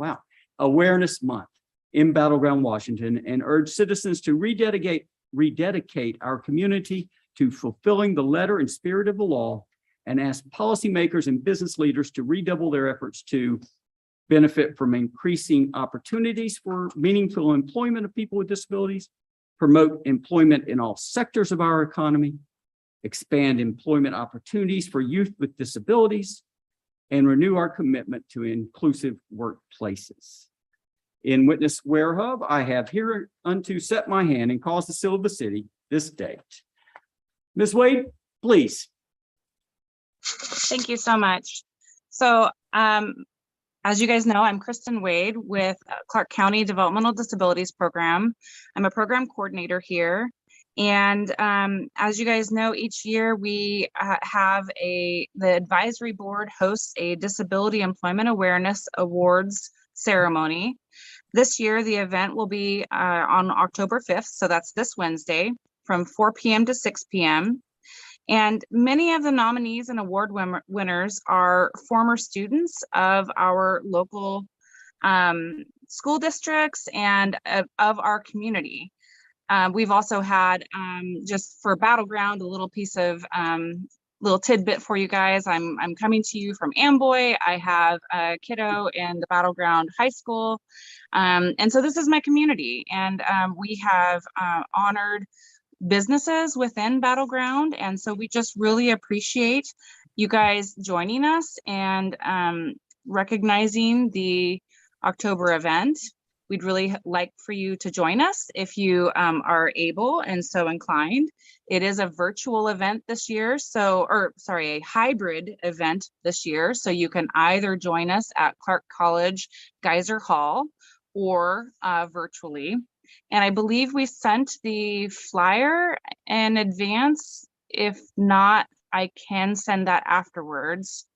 Awareness Month in Battle Ground, Washington, and urge citizens to rededicate our community to fulfilling the letter and spirit of the law, and ask policymakers and business leaders to redouble their efforts to benefit from increasing opportunities for meaningful employment of people with disabilities, promote employment in all sectors of our economy, expand employment opportunities for youth with disabilities, and renew our commitment to inclusive workplaces. In witness whereof, I have hereunto set my hand and caused the seal of the city this date. Ms. Wade, please. Thank you so much. So, as you guys know, I'm Kristen Wade with Clark County Developmental Disabilities Program. I'm a program coordinator here. And as you guys know, each year we have the advisory board hosts a Disability Employment Awareness Awards ceremony. This year, the event will be on October 5th. So that's this Wednesday from 4 p.m. to 6 p.m. And many of the nominees and award winners are former students of our local school districts and of our community. We've also had, just for Battleground, a little piece of little tidbit for you guys. I'm coming to you from Amboy. I have a kiddo in the Battleground High School. And so this is my community. And we have honored businesses within Battleground. And so we just really appreciate you guys joining us and recognizing the October event. We'd really like for you to join us if you are able and so inclined. It is a virtual event this year, a hybrid event this year. So you can either join us at Clark College Geyser Hall or virtually. And I believe we sent the flyer in advance. If not, I can send that afterwards.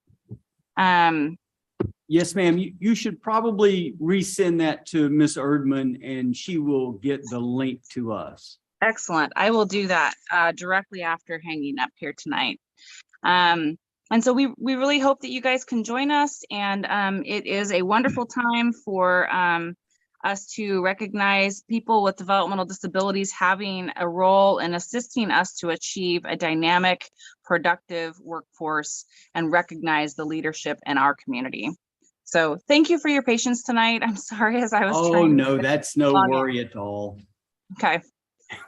Yes, ma'am. You should probably resend that to Ms. Erdman and she will get the link to us. Excellent. I will do that directly after hanging up here tonight. And so we really hope that you guys can join us. And it is a wonderful time for us to recognize people with developmental disabilities having a role in assisting us to achieve a dynamic, productive workforce and recognize the leadership in our community. So thank you for your patience tonight. I'm sorry as I was Oh, trying. no, that's no worry at all. Okay.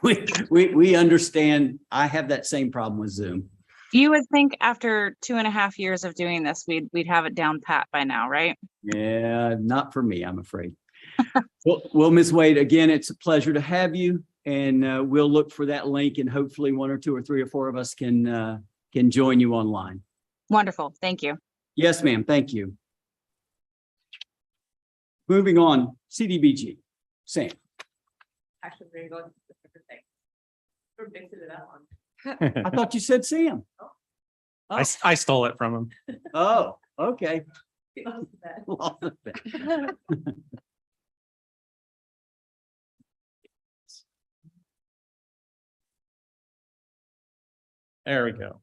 We understand. I have that same problem with Zoom. You would think after 2.5 years of doing this, we'd have it down pat by now, right? Yeah, not for me, I'm afraid. Well, Ms. Wade, again, it's a pleasure to have you, and we'll look for that link, and hopefully 1 or 2 or 3 or 4 of us can join you online. Wonderful. Thank you. Yes, ma'am. Thank you. Moving on, CDBG. Sam. Actually, we're gonna go to the different thing. We're mixing it up on. I thought you said Sam. I stole it from him. Oh, okay. There we go.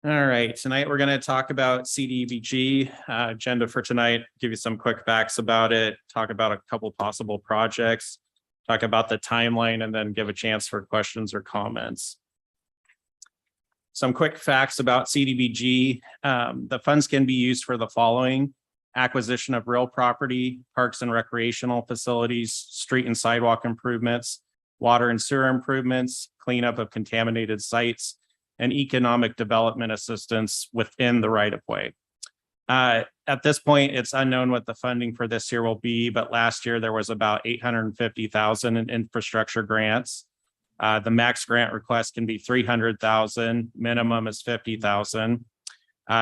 All right, tonight we're going to talk about CDBG agenda for tonight, give you some quick facts about it, talk about a couple possible projects, talk about the timeline, and then give a chance for questions or comments. Some quick facts about CDBG. The funds can be used for the following: acquisition of real property, parks and recreational facilities, street and sidewalk improvements, water and sewer improvements, cleanup of contaminated sites, and economic development assistance within the right of way. At this point, it's unknown what the funding for this year will be, but last year there was about 850,000 in infrastructure grants. The max grant request can be 300,000, minimum is 50,000.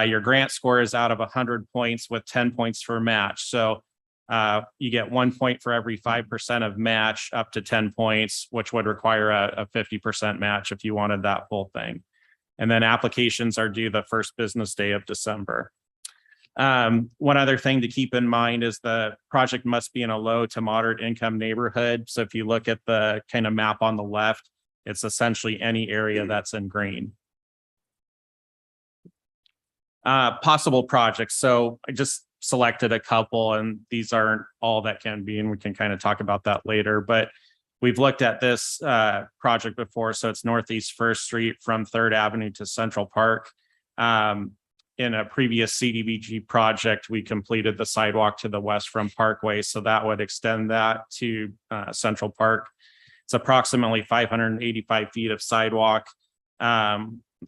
Your grant score is out of 100 points with 10 points for match. So you get 1 point for every 5% of match up to 10 points, which would require a 50% match if you wanted that full thing. And then applications are due the first business day of December. One other thing to keep in mind is the project must be in a low to moderate income neighborhood. So if you look at the kind of map on the left, it's essentially any area that's in green. Possible projects. So I just selected a couple, and these aren't all that can be, and we can kind of talk about that later. But we've looked at this project before. So it's Northeast First Street from 3rd Avenue to Central Park. In a previous CDBG project, we completed the sidewalk to the west from Parkway. So that would extend that to Central Park. It's approximately 585 feet of sidewalk.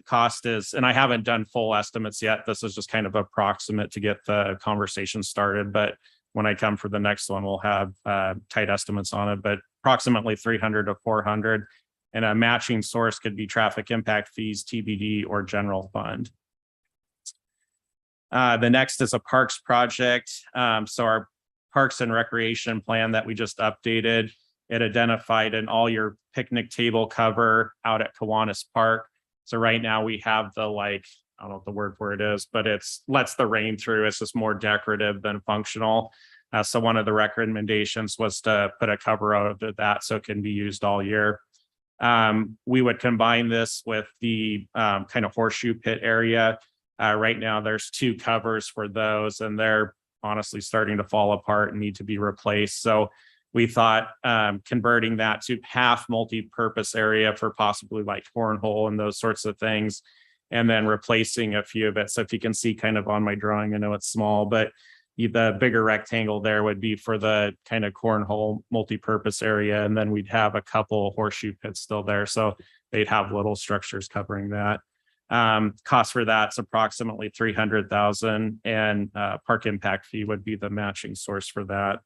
Cost is, and I haven't done full estimates yet. This is just kind of approximate to get the conversation started. But when I come for the next one, we'll have tight estimates on it, but approximately 300 to 400. And a matching source could be traffic impact fees, TBD, or general fund. The next is a parks project. So our parks and recreation plan that we just updated, it identified an all your picnic table cover out at Kiwanis Park. So right now we have the, like, I don't know what the word for it is, but it's lets the rain through. It's just more decorative than functional. So one of the recommendations was to put a cover over that so it can be used all year. We would combine this with the kind of horseshoe pit area. Right now there's 2 covers for those, and they're honestly starting to fall apart and need to be replaced. So we thought converting that to half multi-purpose area for possibly like cornhole and those sorts of things, and then replacing a few of it. So if you can see kind of on my drawing, I know it's small, but the bigger rectangle there would be for the kind of cornhole multi-purpose area. And then we'd have a couple horseshoe pits still there. So they'd have little structures covering that. Cost for that's approximately 300,000, and park impact fee would be the matching source for that.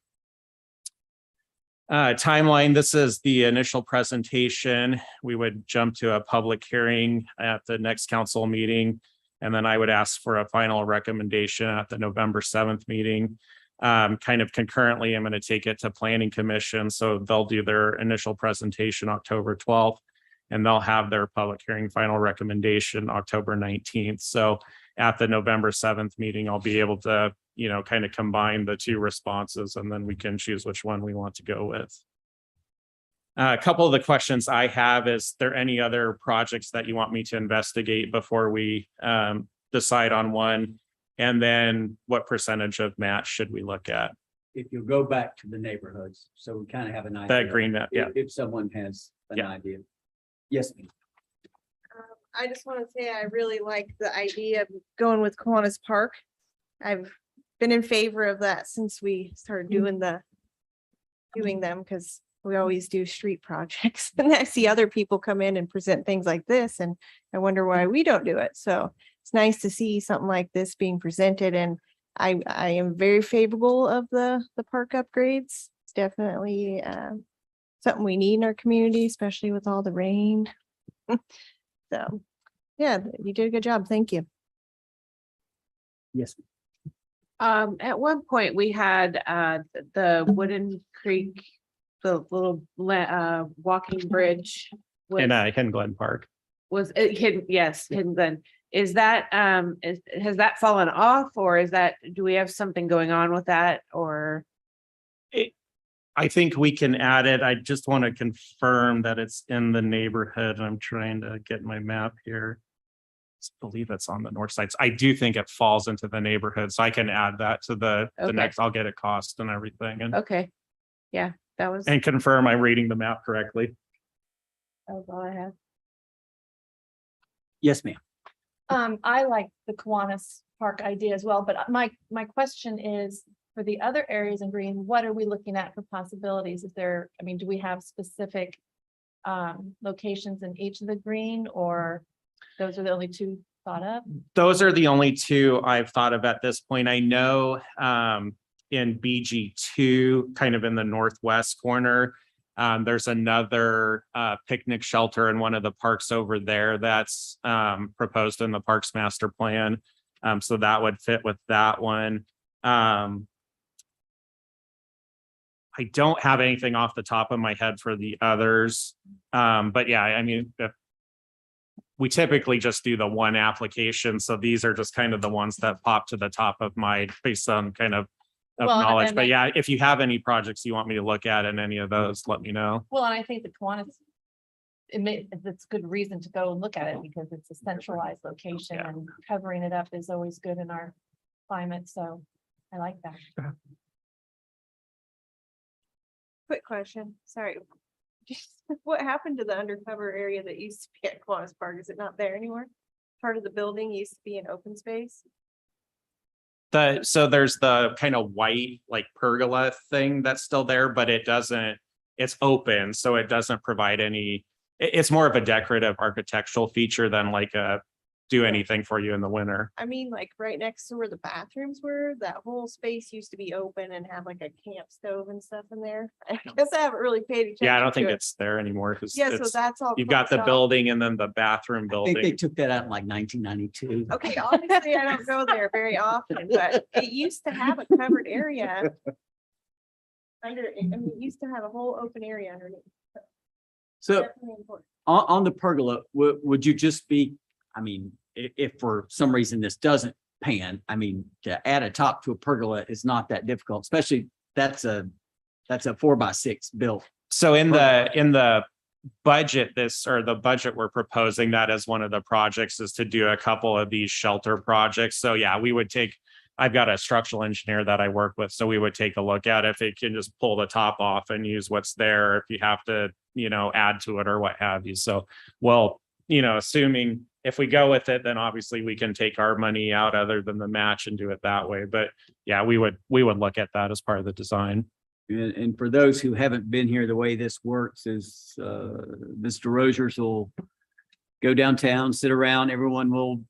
Timeline, this is the initial presentation. We would jump to a public hearing at the next council meeting, and then I would ask for a final recommendation at the November 7th meeting. Kind of concurrently, I'm going to take it to Planning Commission. So they'll do their initial presentation October 12th, and they'll have their public hearing final recommendation October 19th. So at the November 7th meeting, I'll be able to, you know, kind of combine the 2 responses, and then we can choose which one we want to go with. A couple of the questions I have is there any other projects that you want me to investigate before we decide on one? And then what percentage of match should we look at? If you go back to the neighborhoods, so we kind of have an idea. The green map, yeah. If someone has an Yeah. idea. Yes, ma'am. I just want to say I really like the idea of going with Kiwanis Park. I've been in favor of that since we started doing them, because we always do street projects. And I see other people come in and present things like this, and I wonder why we don't do it. So it's nice to see something like this being presented, and I am very favorable of the park upgrades. It's definitely something we need in our community, especially with all the rain. So, yeah, you did a good job. Thank you. Yes. At one point, we had the Wooden Creek, the little walking bridge. In Hidden Glen Park. Was it hidden? Yes, Hidden Glen. Is that has that fallen off, or is that, do we have something going on with that, or? I think we can add it. I just want to confirm that it's in the neighborhood. I'm trying to get my map here. I believe it's on the north side. So I do think it falls into the neighborhood, so I can add that to the next. I'll get a cost and everything, and Okay, yeah, that was confirm I'm reading the map correctly. all I have. Yes, ma'am. I like the Kiwanis Park idea as well, but my question is, for the other areas in green, what are we looking at for possibilities? Is there, I mean, do we have specific locations in each of the green, or those are the only two thought of? Those are the only two I've thought of at this point. I know in BG2, kind of in the northwest corner, there's another picnic shelter in one of the parks over there that's proposed in the Parks Master Plan. So that would fit with that one. I don't have anything off the top of my head for the others. But yeah, I mean, we typically just do the one application. So these are just kind of the ones that pop to the top of mind based on kind of knowledge. and But yeah, if you have any projects you want me to look at in any of those, let me know. Well, and I think the Kiwanis, it's good reason to go and look at it because it's a centralized location Yeah. and covering it up is always good in our climate. So I like that. Quick question, sorry. Just what happened to the undercover area that used to be at Kiwanis Park? Is it not there anymore? Part of the building used to be an open space. So there's the kind of white like pergola thing that's still there, but it's open, so it doesn't provide any, it's more of a decorative architectural feature than like do anything for you in the winter. I mean, like right next to where the bathrooms were, that whole space used to be open and have like a camp stove and stuff in there. I guess I haven't really paid attention. Yeah, I don't think to it. it's there anymore because Yeah, so that's all. you've got the closed off. building and then the bathroom I think they building. took that out in like 1992. Okay, obviously I don't go there very often, but it used to have a covered area. Under, I mean, it used to have a whole open area underneath. So Definitely important. on the pergola, would you just be, I mean, if for some reason this doesn't pan, I mean, to add a top to a pergola is not that difficult, especially that's a 4x6 built. So in the budget, the budget we're proposing, that as one of the projects is to do a couple of these shelter projects. So yeah, I've got a structural engineer that I work with, so we would take a look at if it can just pull the top off and use what's there, if you have to, add to it or what have you. So, well, assuming if we go with it, then obviously we can take our money out other than the match and do it that way. But yeah, we would look at that as part of the design. And for those who haven't been here, the way this works is Mr. Rogers will go downtown, sit around, everyone will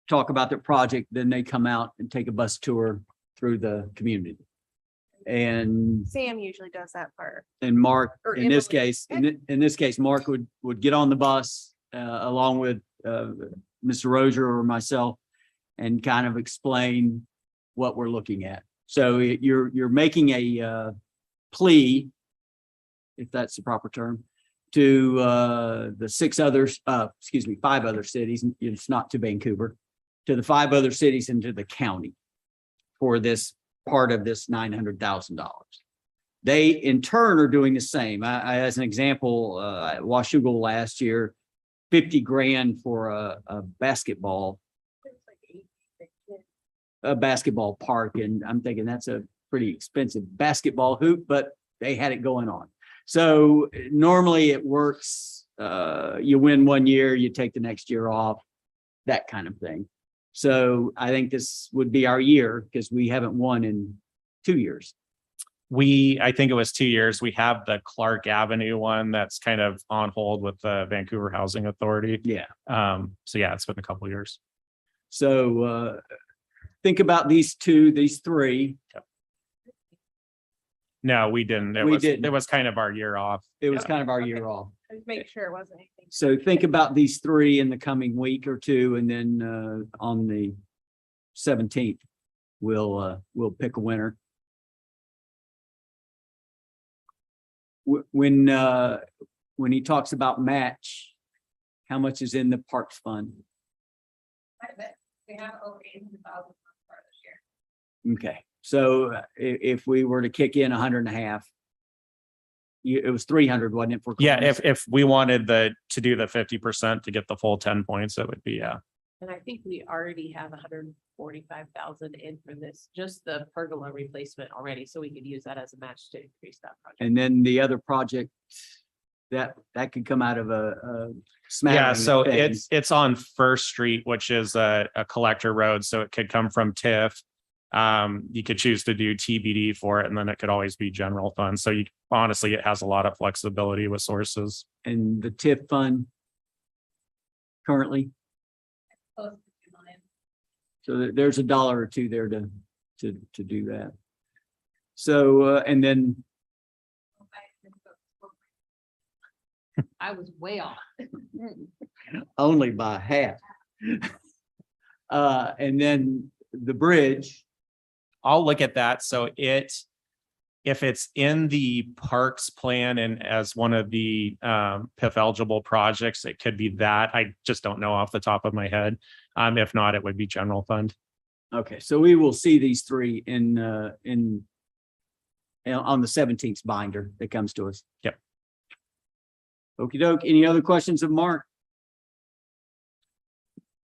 talk about their project, then they come out and take a bus tour through the community. And Sam usually does that part. Mark, Or in this Emily. case, in this case, Mark would get on the bus along with Mr. Rozier or myself and kind of explain what we're looking at. So you're making a plea, if that's the proper term, to the 5 other cities. It's not to Vancouver, to the 5 other cities and to the county for this part of this $900,000. They in turn are doing the same. As an example, Washougal last year, 50 grand for a basketball park. And I'm thinking that's a pretty expensive basketball hoop, but they had it going on. So normally it works. You win one year, you take the next year off, that kind of thing. So I think this would be our year because we haven't won in 2 years. I think it was 2 years. We have the Clark Avenue one that's kind of on hold with the Vancouver Housing Authority. Yeah. So yeah, it's been a couple of years. So think about these 3. No, we didn't. It was kind of our year off. It was kind of our year off. I was making sure it wasn't anything. So think about these 3 in the coming week or two, and then on the 17th, we'll pick a winner. When he talks about match, how much is in the parks fund? We have over 800,000 this year. Okay, so if we were to kick in 150, it was 300, wasn't it? For Yeah, Columbus? if we wanted to do the 50% to get the full 10 points, it would be, yeah. And I think we already have 145,000 in for this, just the pergola replacement already, so we could use that as a match to increase that project. And then the other project that could come out of a smattering Yeah, of so things. it's on First Street, which is a collector road, so it could come from TIF. You could choose to do TBD for it, and then it could always be general fund. So you honestly, it has a lot of flexibility with sources. And the TIF fund currently, so there's a dollar or two there to do that. So, and then I was way off. only by half. And then the bridge, I'll look at that. So if it's in the parks plan and as one of the PIF eligible projects, it could be that. I just don't know off the top of my head. If not, it would be general fund. okay, so we will see these three in on the 17th binder that comes to us. Yep. Okey doke. Any other questions of Mark?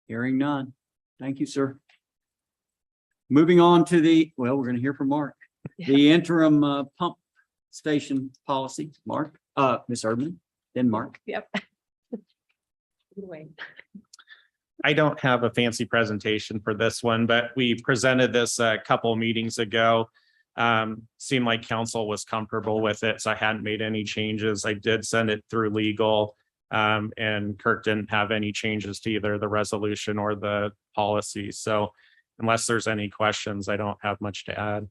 Hearing none. Thank you, sir. Moving on to we're going to hear from Mark. The interim pump station policy, Mark, Ms. Erdman, then Mark. Yep. Anyway. I don't have a fancy presentation for this one, but we presented this a couple meetings ago. Seemed like council was comfortable with it, so I hadn't made any changes. I did send it through legal. And Kirk didn't have any changes to either the resolution or the policy. So unless there's any questions, I don't have much to add.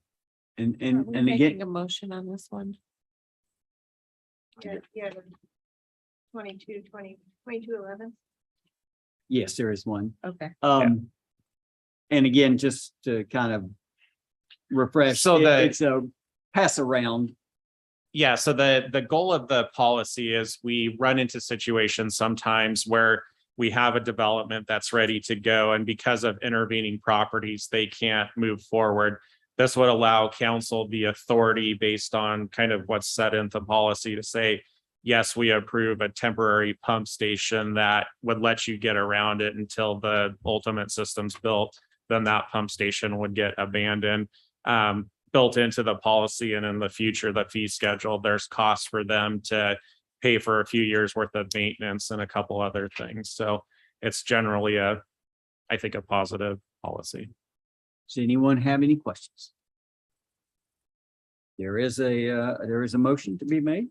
And Are we again, making a motion on this one? Yeah. 2211. yes, there is one. Okay. And again, just to kind of refresh, So it's a pass around. Yeah, so the goal of the policy is we run into situations sometimes where we have a development that's ready to go, and because of intervening properties, they can't move forward. This would allow council the authority based on kind of what's set into policy to say, yes, we approve a temporary pump station that would let you get around it until the ultimate system's built. Then that pump station would get abandoned. Built into the policy, and in the future, the fee schedule, there's costs for them to pay for a few years worth of maintenance and a couple other things. So it's generally I think a positive policy. Does anyone have any questions? There is a motion to be made.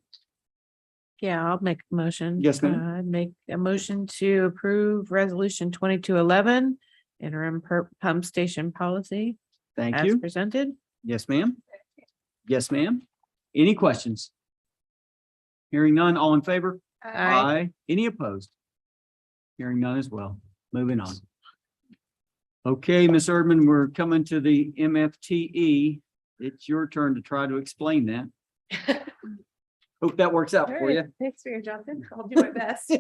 Yeah, I'll make a motion. Yes, ma'am. I'd make a motion to approve resolution 2211 interim pump station policy Thank as you. presented. Yes, ma'am. Yes, ma'am. Any questions? Hearing none, all in favor? Aye. Any opposed? Hearing none as well. Moving on. Okay, Ms. Erdman, we're coming to the MFTE. It's your turn to try to explain that. Hope that works out for you. Thanks, Mayor Johnson. I'll do my best.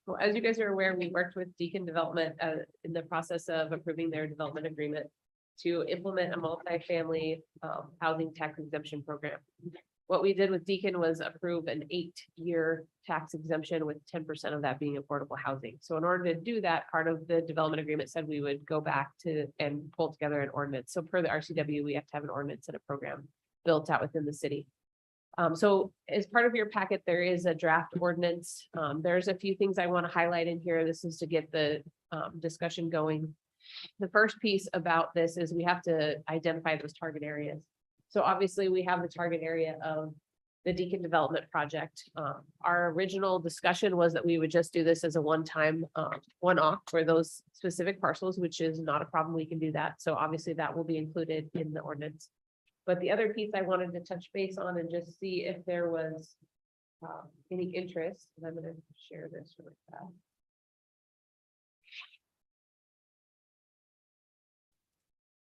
Well, as you guys are aware, we worked with Deacon Development in the process of approving their development agreement to implement a multifamily housing tax exemption program. What we did with Deacon was approve an 8-year tax exemption with 10% of that being affordable housing. So in order to do that, part of the development agreement said we would go back to and pull together an ordinance. So per the RCW, we have to have an ordinance and a program built out within the city. So as part of your packet, there is a draft ordinance. There's a few things I want to highlight in here. This is to get the discussion going. The first piece about this is we have to identify those target areas. So obviously we have the target area of the Deacon Development Project. Our original discussion was that we would just do this as a one-time, one-off for those specific parcels, which is not a problem. We can do that. So obviously that will be included in the ordinance. But the other piece I wanted to touch base on and just see if there was any interest, and I'm going to share this with that.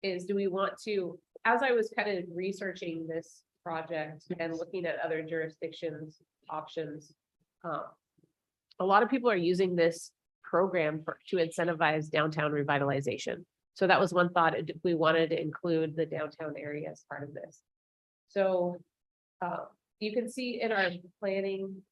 Is do we want to, as I was kind of researching this project and looking at other jurisdictions options, a lot of people are using this program to incentivize downtown revitalization. So that was one thought, if we wanted to include the downtown area as part of this. So you can see in our planning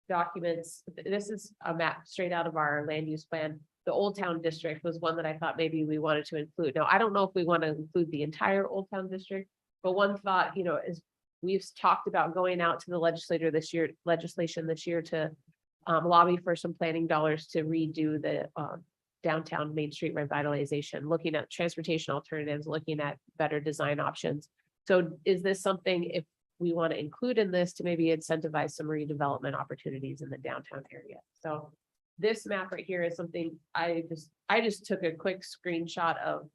documents, this is a map straight out of our land use plan. The Old Town District was one that I thought maybe we wanted to include. Now, I don't know if we want to include the entire Old Town District, but one thought, is we've talked about going out to the legislature this year, legislation this year to lobby for some planning dollars to redo the downtown Main Street revitalization, looking at transportation alternatives, looking at better design options. So is this something, if we want to include in this, to maybe incentivize some redevelopment opportunities in the downtown area? So this map right here is something I just took a quick screenshot of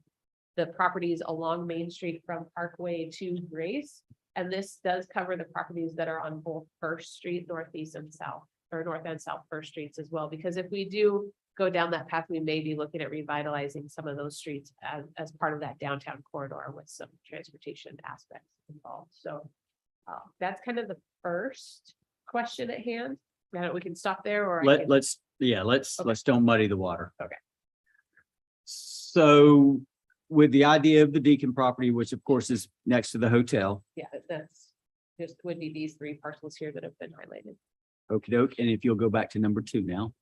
the properties along Main Street from Parkway to Grace. And this does cover the properties that are on both First Street, Northeast and South, or North and South First Streets as well. Because if we do go down that path, we may be looking at revitalizing some of those streets as part of that downtown corridor with some transportation aspects involved. So that's kind of the first question at hand. Now we can stop there, or Let's don't muddy the water. Okay. So with the idea of the Deacon property, which of course is next to the hotel, yeah, that's just would be these 3 parcels here that have been highlighted. okey doke, and if you'll go back to number 2 now.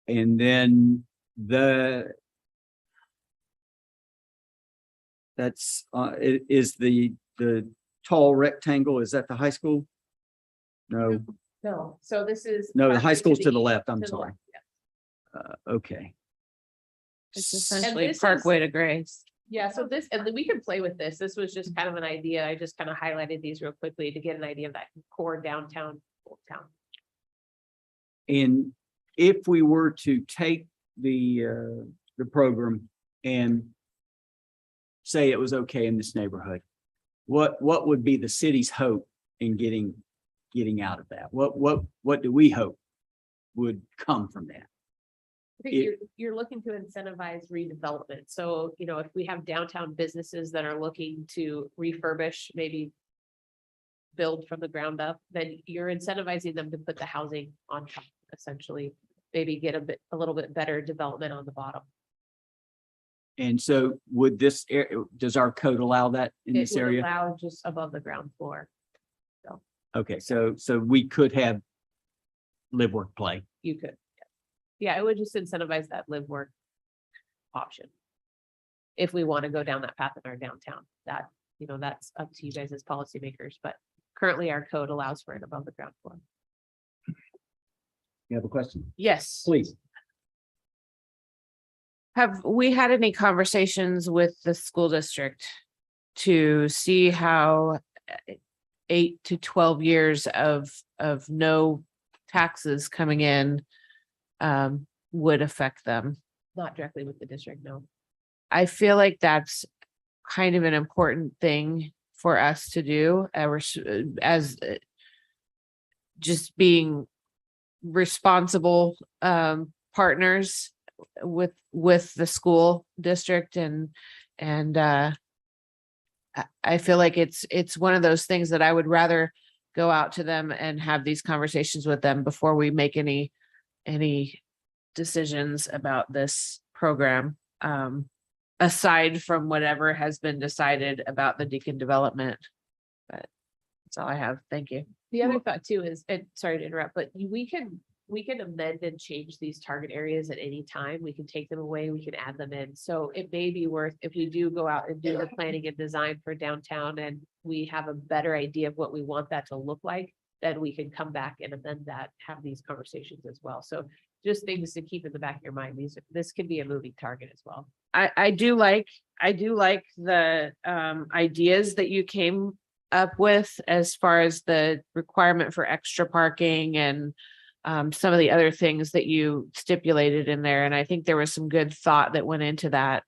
And then that's it is the tall rectangle, is that the high school? No, No, so this is. no, the Parkway high school's to the east, left, I'm to the sorry. left, yeah. Okay. It's essentially this is- Parkway to Grace. Yeah, so this, and then we can play with this. This was just kind of an idea. I just kind of highlighted these real quickly to get an idea of that core downtown. Old Town. And if we were to take the program and say it was okay in this neighborhood, what would be the city's hope in getting out of that? What do we hope would come from that? I think you're looking to incentivize redevelopment. So, you know, if we have downtown businesses that are looking to refurbish, maybe build from the ground up, then you're incentivizing them to put the housing on top, essentially, maybe get a little bit better development on the bottom. And so would this, does our code allow that in It this would area? allow just above the ground floor. Okay, so we could have live, work, play. You could. Yeah, it would just incentivize that live work option. If we want to go down that path in our downtown, that, you know, that's up to you guys as policymakers, but currently our code allows for it above the ground floor. You have a question? Yes. Please. Have we had any conversations with the school district to see how 8 to 12 years of no taxes coming in would affect them? Not directly with the district, no. I feel like that's kind of an important thing for us to do as just being responsible partners with the school district, and I feel like it's one of those things that I would rather go out to them and have these conversations with them before we make any decisions about this program, aside from whatever has been decided about the Deacon development. But that's all I have. Thank you. The other thought too is, and sorry to interrupt, but we can amend and change these target areas at any time. We can take them away, we can add them in. So it may be worth, if we do go out and do the planning and design for downtown and we have a better idea of what we want that to look like, then we can come back and amend that, have these conversations as well. So just things to keep in the back of your mind. This could be a moving target as well. I do like the ideas that you came up with as far as the requirement for extra parking and some of the other things that you stipulated in there. And I think there was some good thought that went into that.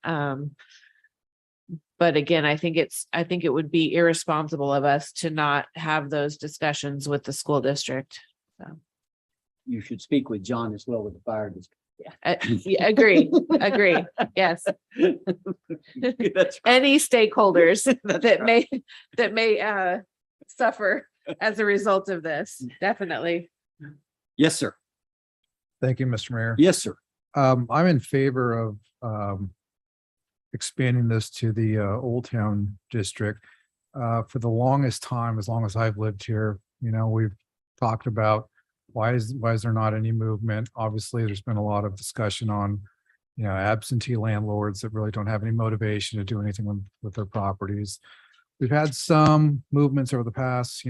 But again, I think it would be irresponsible of us to not have those discussions with the school district. So. You should speak with John as well with the fire district. Yeah, agree. Yes. That's Any stakeholders That's that right. may suffer as a result of this, definitely. Yes, sir. Thank you, Mr. Mayor. Yes, sir. I'm in favor of expanding this to the Old Town district. For the longest time, as long as I've lived here, we've talked about why is there not any movement? Obviously, there's been a lot of discussion on, absentee landlords that really don't have any motivation to do anything with their properties. We've had some movements over the past,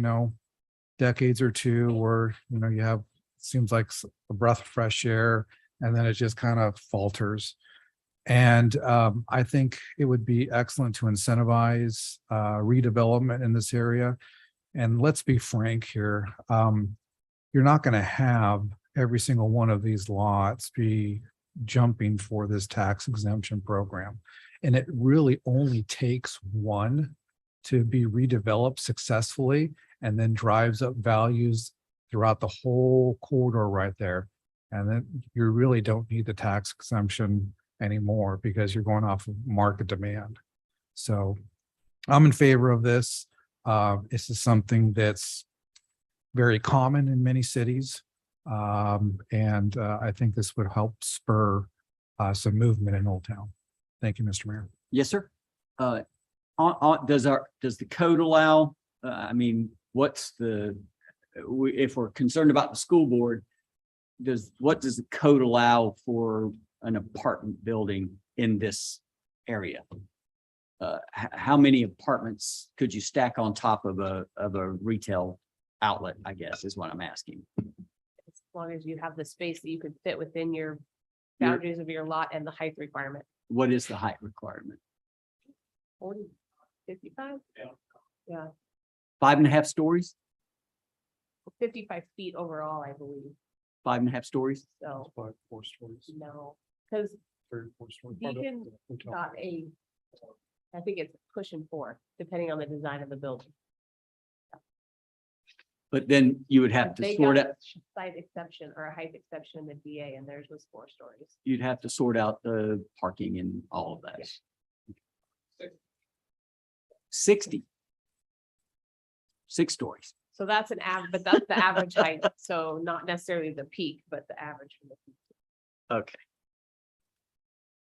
decades or two where, you have seems like a breath of fresh air, and then it just kind of falters. And I think it would be excellent to incentivize redevelopment in this area. And let's be frank here, you're not going to have every single one of these lots be jumping for this tax exemption program. And it really only takes one to be redeveloped successfully and then drives up values throughout the whole corridor right there. And then you really don't need the tax exemption anymore because you're going off of market demand. So I'm in favor of this. This is something that's very common in many cities. And I think this would help spur some movement in Old Town. Thank you, Mr. Mayor. Yes, sir. Does the code allow, I mean, what's the, if we're concerned about the school board, what does the code allow for an apartment building in this area? How many apartments could you stack on top of a retail outlet, I guess, is what I'm asking. As long as you have the space that you could fit within your boundaries of your lot and the height requirement. What is the height requirement? 40, 55? Yeah, 5.5 stories, 55 feet overall, I believe. 5.5 stories. So, 4 stories, no, because 34 stories. Beacon got I think it's pushing 4, depending on the design of the building. But then you would have to They sort got out, a site exception or a height exception in the DA, and theirs was 4 stories. you'd have to sort out the parking and all of that. 60. 6 stories. So that's but that's the average height. So not necessarily the peak, but the average from the peak. Okay.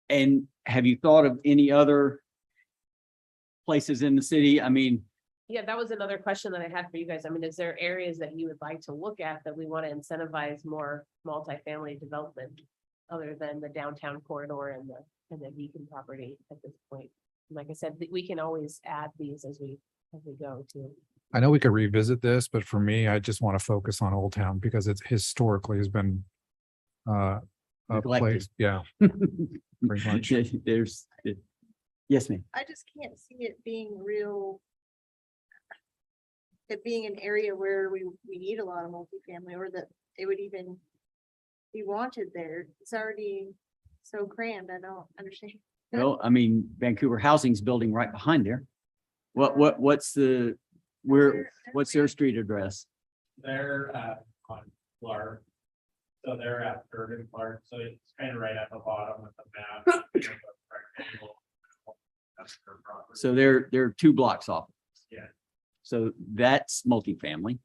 And have you thought of any other places in the city? I mean, Yeah, that was another question that I had for you guys. I mean, is there areas that you would like to look at that we want to incentivize more multifamily development other than the downtown corridor and the Beacon property at this point? Like I said, we can always add these as we go to. I know we could revisit this, but for me, I just want to focus on Old Town because it's historically has been a Neglected. place, yeah, pretty much. Yes, ma'am. I just can't see it being it being an area where we need a lot of multifamily or that it would even be wanted there. It's already so crammed. I don't understand. Well, I mean, Vancouver Housing's building right behind there. What's their street address? They're on Clark. So they're at Third and Clark, so it's kind of right at the bottom of the map. That's their property. So they're 2 blocks off. Yeah. So that's multifamily.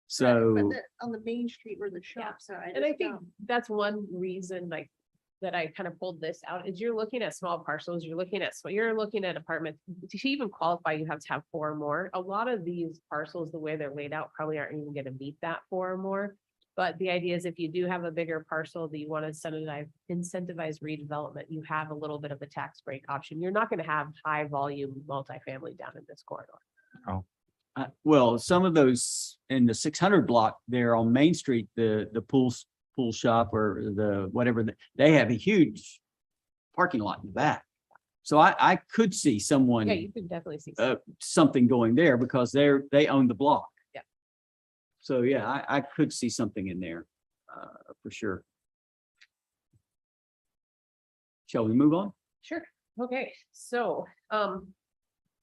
So, On the main street where the shops are. And I think that's one reason like that I kind of pulled this out is you're looking at small parcels, you're looking at apartments. To even qualify, you have to have 4 or more. A lot of these parcels, the way they're laid out, probably aren't even going to meet that 4 or more. But the idea is if you do have a bigger parcel that you want to incentivize redevelopment, you have a little bit of a tax break option. You're not going to have high volume multifamily down in this corridor. well, some of those in the 600 block there on Main Street, the pool shop or the whatever, they have a huge parking lot in the back. So I could see someone, Yeah, you can definitely see. something going there because they own the block. Yeah. So yeah, I could see something in there, for sure. Shall we move on? Sure. Okay, so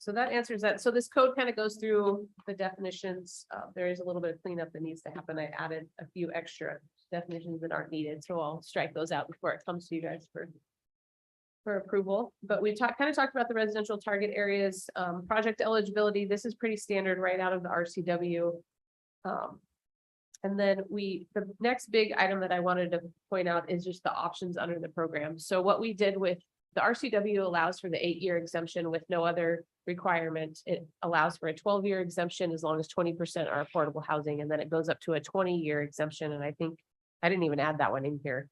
that answers that. So this code kind of goes through the definitions. There is a little bit of cleanup that needs to happen. I added a few extra definitions that aren't needed, so I'll strike those out before it comes to you guys for approval. But we kind of talked about the residential target areas, project eligibility. This is pretty standard right out of the RCW. And then the next big item that I wanted to point out is just the options under the program. So what we did with the RCW allows for the 8-year exemption with no other requirement. It allows for a 12-year exemption as long as 20% are affordable housing, and then it goes up to a 20-year exemption. And I think I didn't even add that one in here,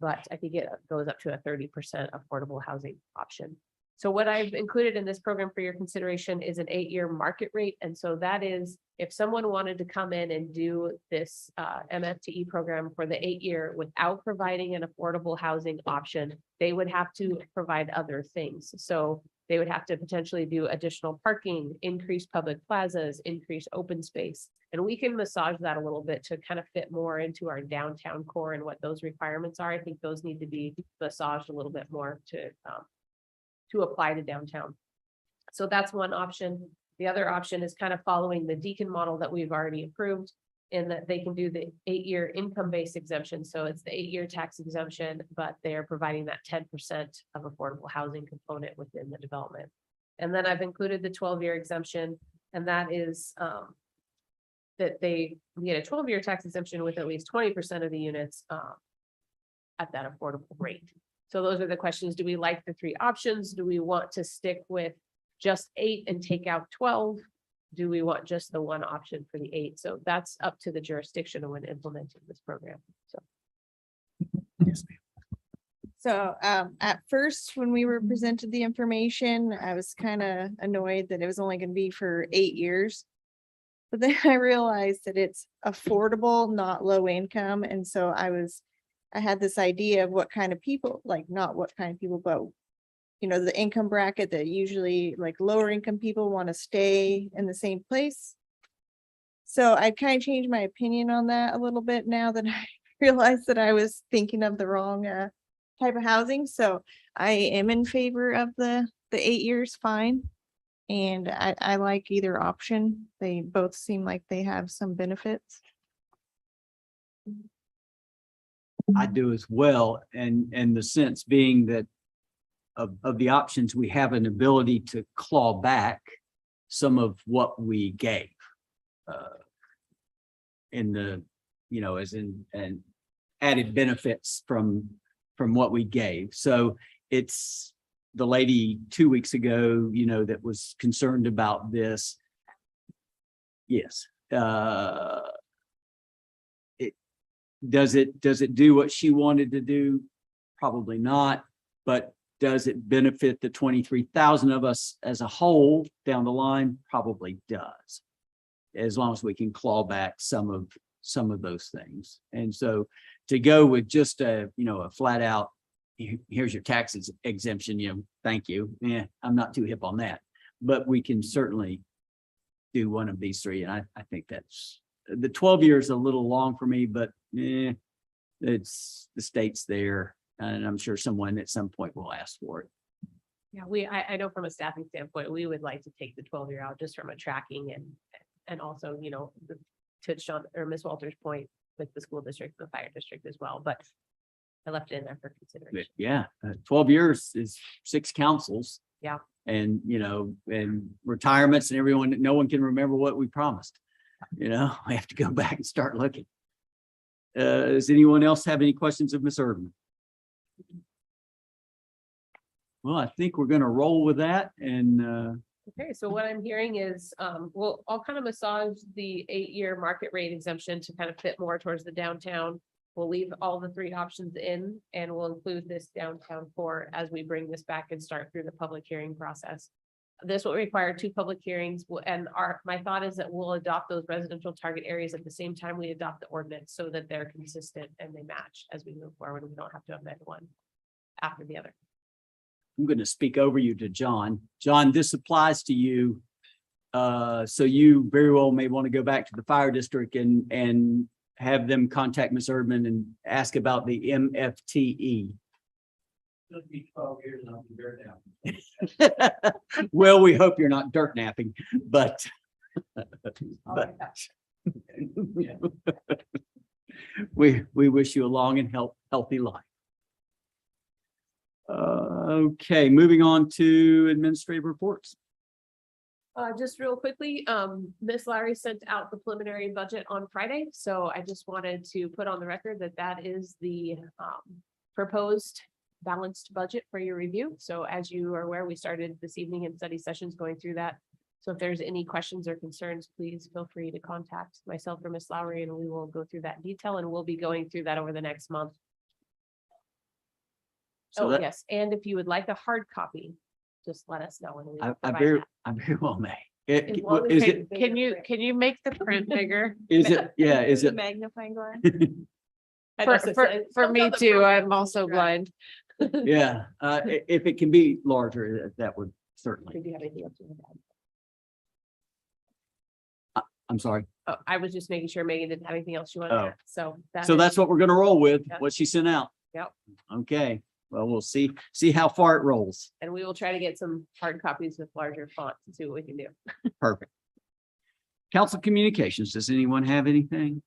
but I think it goes up to a 30% affordable housing option. So what I've included in this program for your consideration is an 8-year market rate. And so that is if someone wanted to come in and do this MFTE program for the 8-year without providing an affordable housing option, they would have to provide other things. So they would have to potentially do additional parking, increase public plazas, increase open space. And we can massage that a little bit to kind of fit more into our downtown core and what those requirements are. I think those need to be massaged a little bit more to apply to downtown. So that's one option. The other option is kind of following the Deacon model that we've already approved, in that they can do the 8-year income-based exemption. So it's the 8-year tax exemption, but they're providing that 10% of affordable housing component within the development. And then I've included the 12-year exemption, and that is that they get a 12-year tax exemption with at least 20% of the units at that affordable rate. So those are the questions. Do we like the 3 options? Do we want to stick with just 8 and take out 12? Do we want just the one option for the 8? So that's up to the jurisdiction when implementing this program. So. So at first, when we were presented the information, I was kind of annoyed that it was only going to be for 8 years. But then I realized that it's affordable, not low income. And so I had this idea of what kind of people, like not what kind of people, but the income bracket that usually like lower income people want to stay in the same place. So I kind of changed my opinion on that a little bit now that I realized that I was thinking of the wrong type of housing. So I am in favor of the 8 years fine. And I like either option. They both seem like they have some benefits. I do as well, and the sense being that of the options, we have an ability to claw back some of what we gave in the, as in and added benefits from what we gave. So it's the lady 2 weeks ago, that was concerned about this. Yes. Does it do what she wanted to do? Probably not, but does it benefit the 23,000 of us as a whole down the line? Probably does, as long as we can claw back some of those things. And so to go with just a flat out, here's your taxes exemption, thank you. Yeah, I'm not too hip on that, but we can certainly do one of these 3. And I think that's the 12 years a little long for me, but it's the state's there. And I'm sure someone at some point will ask for it. Yeah, I know from a staffing standpoint, we would like to take the 12-year out just from a tracking and also, to Sean or Ms. Walters' point with the school district, the fire district as well, but I left it in there for But consideration. yeah, 12 years is 6 councils. Yeah. And, and retirements and everyone, no one can remember what we promised. We have to go back and start looking. Does anyone else have any questions of Ms. Erdman? Well, I think we're going to roll with that. And Okay, so what I'm hearing is, I'll kind of massage the 8-year market rate exemption to kind of fit more towards the downtown. We'll leave all the 3 options in, and we'll include this downtown core as we bring this back and start through the public hearing process. This will require 2 public hearings, and my thought is that we'll adopt those residential target areas at the same time we adopt the ordinance so that they're consistent and they match as we move forward. We don't have to amend one after the other. I'm going to speak over you to John. John, this applies to you. So you very well may want to go back to the fire district and have them contact Ms. Erdman and ask about the MFTE. It'll be 12 years and I'll be there now. Well, we hope you're not dirt napping, but we wish you a long and healthy life. Okay, moving on to administrative reports. Just real quickly, Ms. Larry sent out the preliminary budget on Friday, so I just wanted to put on the record that is the proposed balanced budget for your review. So as you are aware, we started this evening in study sessions going through that. So if there's any questions or concerns, please feel free to contact myself or Ms. Lowry, and we will go through that in detail, and we'll be going through that over the next month. So Oh, yes, and if you would like a hard copy, just let us know. and we I provide very, that. I very well may. As long as Is it's it, bigger Can you, print. can you make the print bigger? is it, yeah, is The it? Magnifying glass. I know, For, so for, it's- for don't me tell the too, program I'm also right. blind. Yeah, if it can be larger, that would certainly. Did you have anything else you wanted to add? I'm sorry. Oh, I was just making sure Megan didn't have anything else you wanted to Oh. add, so. So that's what we're gonna roll with, Yep. what she sent out. Yep. Okay, well, we'll see how far it rolls. And we will try to get some hard copies with larger fonts and see what we can do. Perfect. Council communications, does anyone have anything?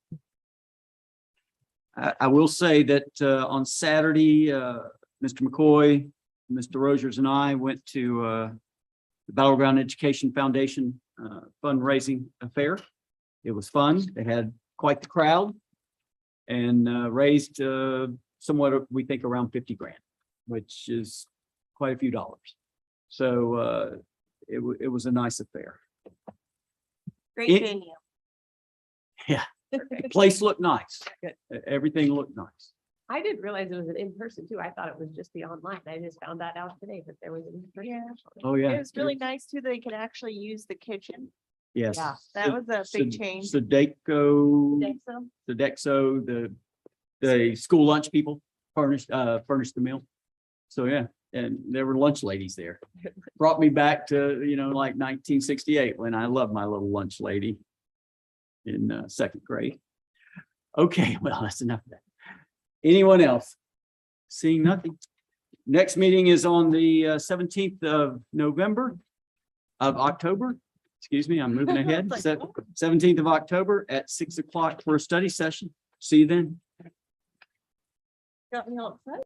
I will say that on Saturday, Mr. McCoy, Mr. Rogers and I went to the Battleground Education Foundation fundraising affair. It was fun. They had quite the crowd and raised somewhat, we think, around 50 grand, which is quite a few dollars. So it was a nice affair. Great It- venue. Yeah, the place looked nice. Everything looked nice. I didn't realize it was an in-person too. I thought it was just the online. I just found that out today, that there was an in-person. Yeah. Oh, yeah. It was really nice too. They could actually use the kitchen. Yes. Yeah, That was a big change. Sodexo, Think so? the school lunch people furnished the meal. So, yeah, and there were lunch ladies there. Brought me back to, like 1968 when I loved my little lunch lady in second grade. Okay, well, that's enough of that. Anyone else? Seeing nothing. Next meeting is on the 17th of October. Excuse me, I'm moving ahead. 17th of October at 6 o'clock for a study session. See you then. Got me all upset.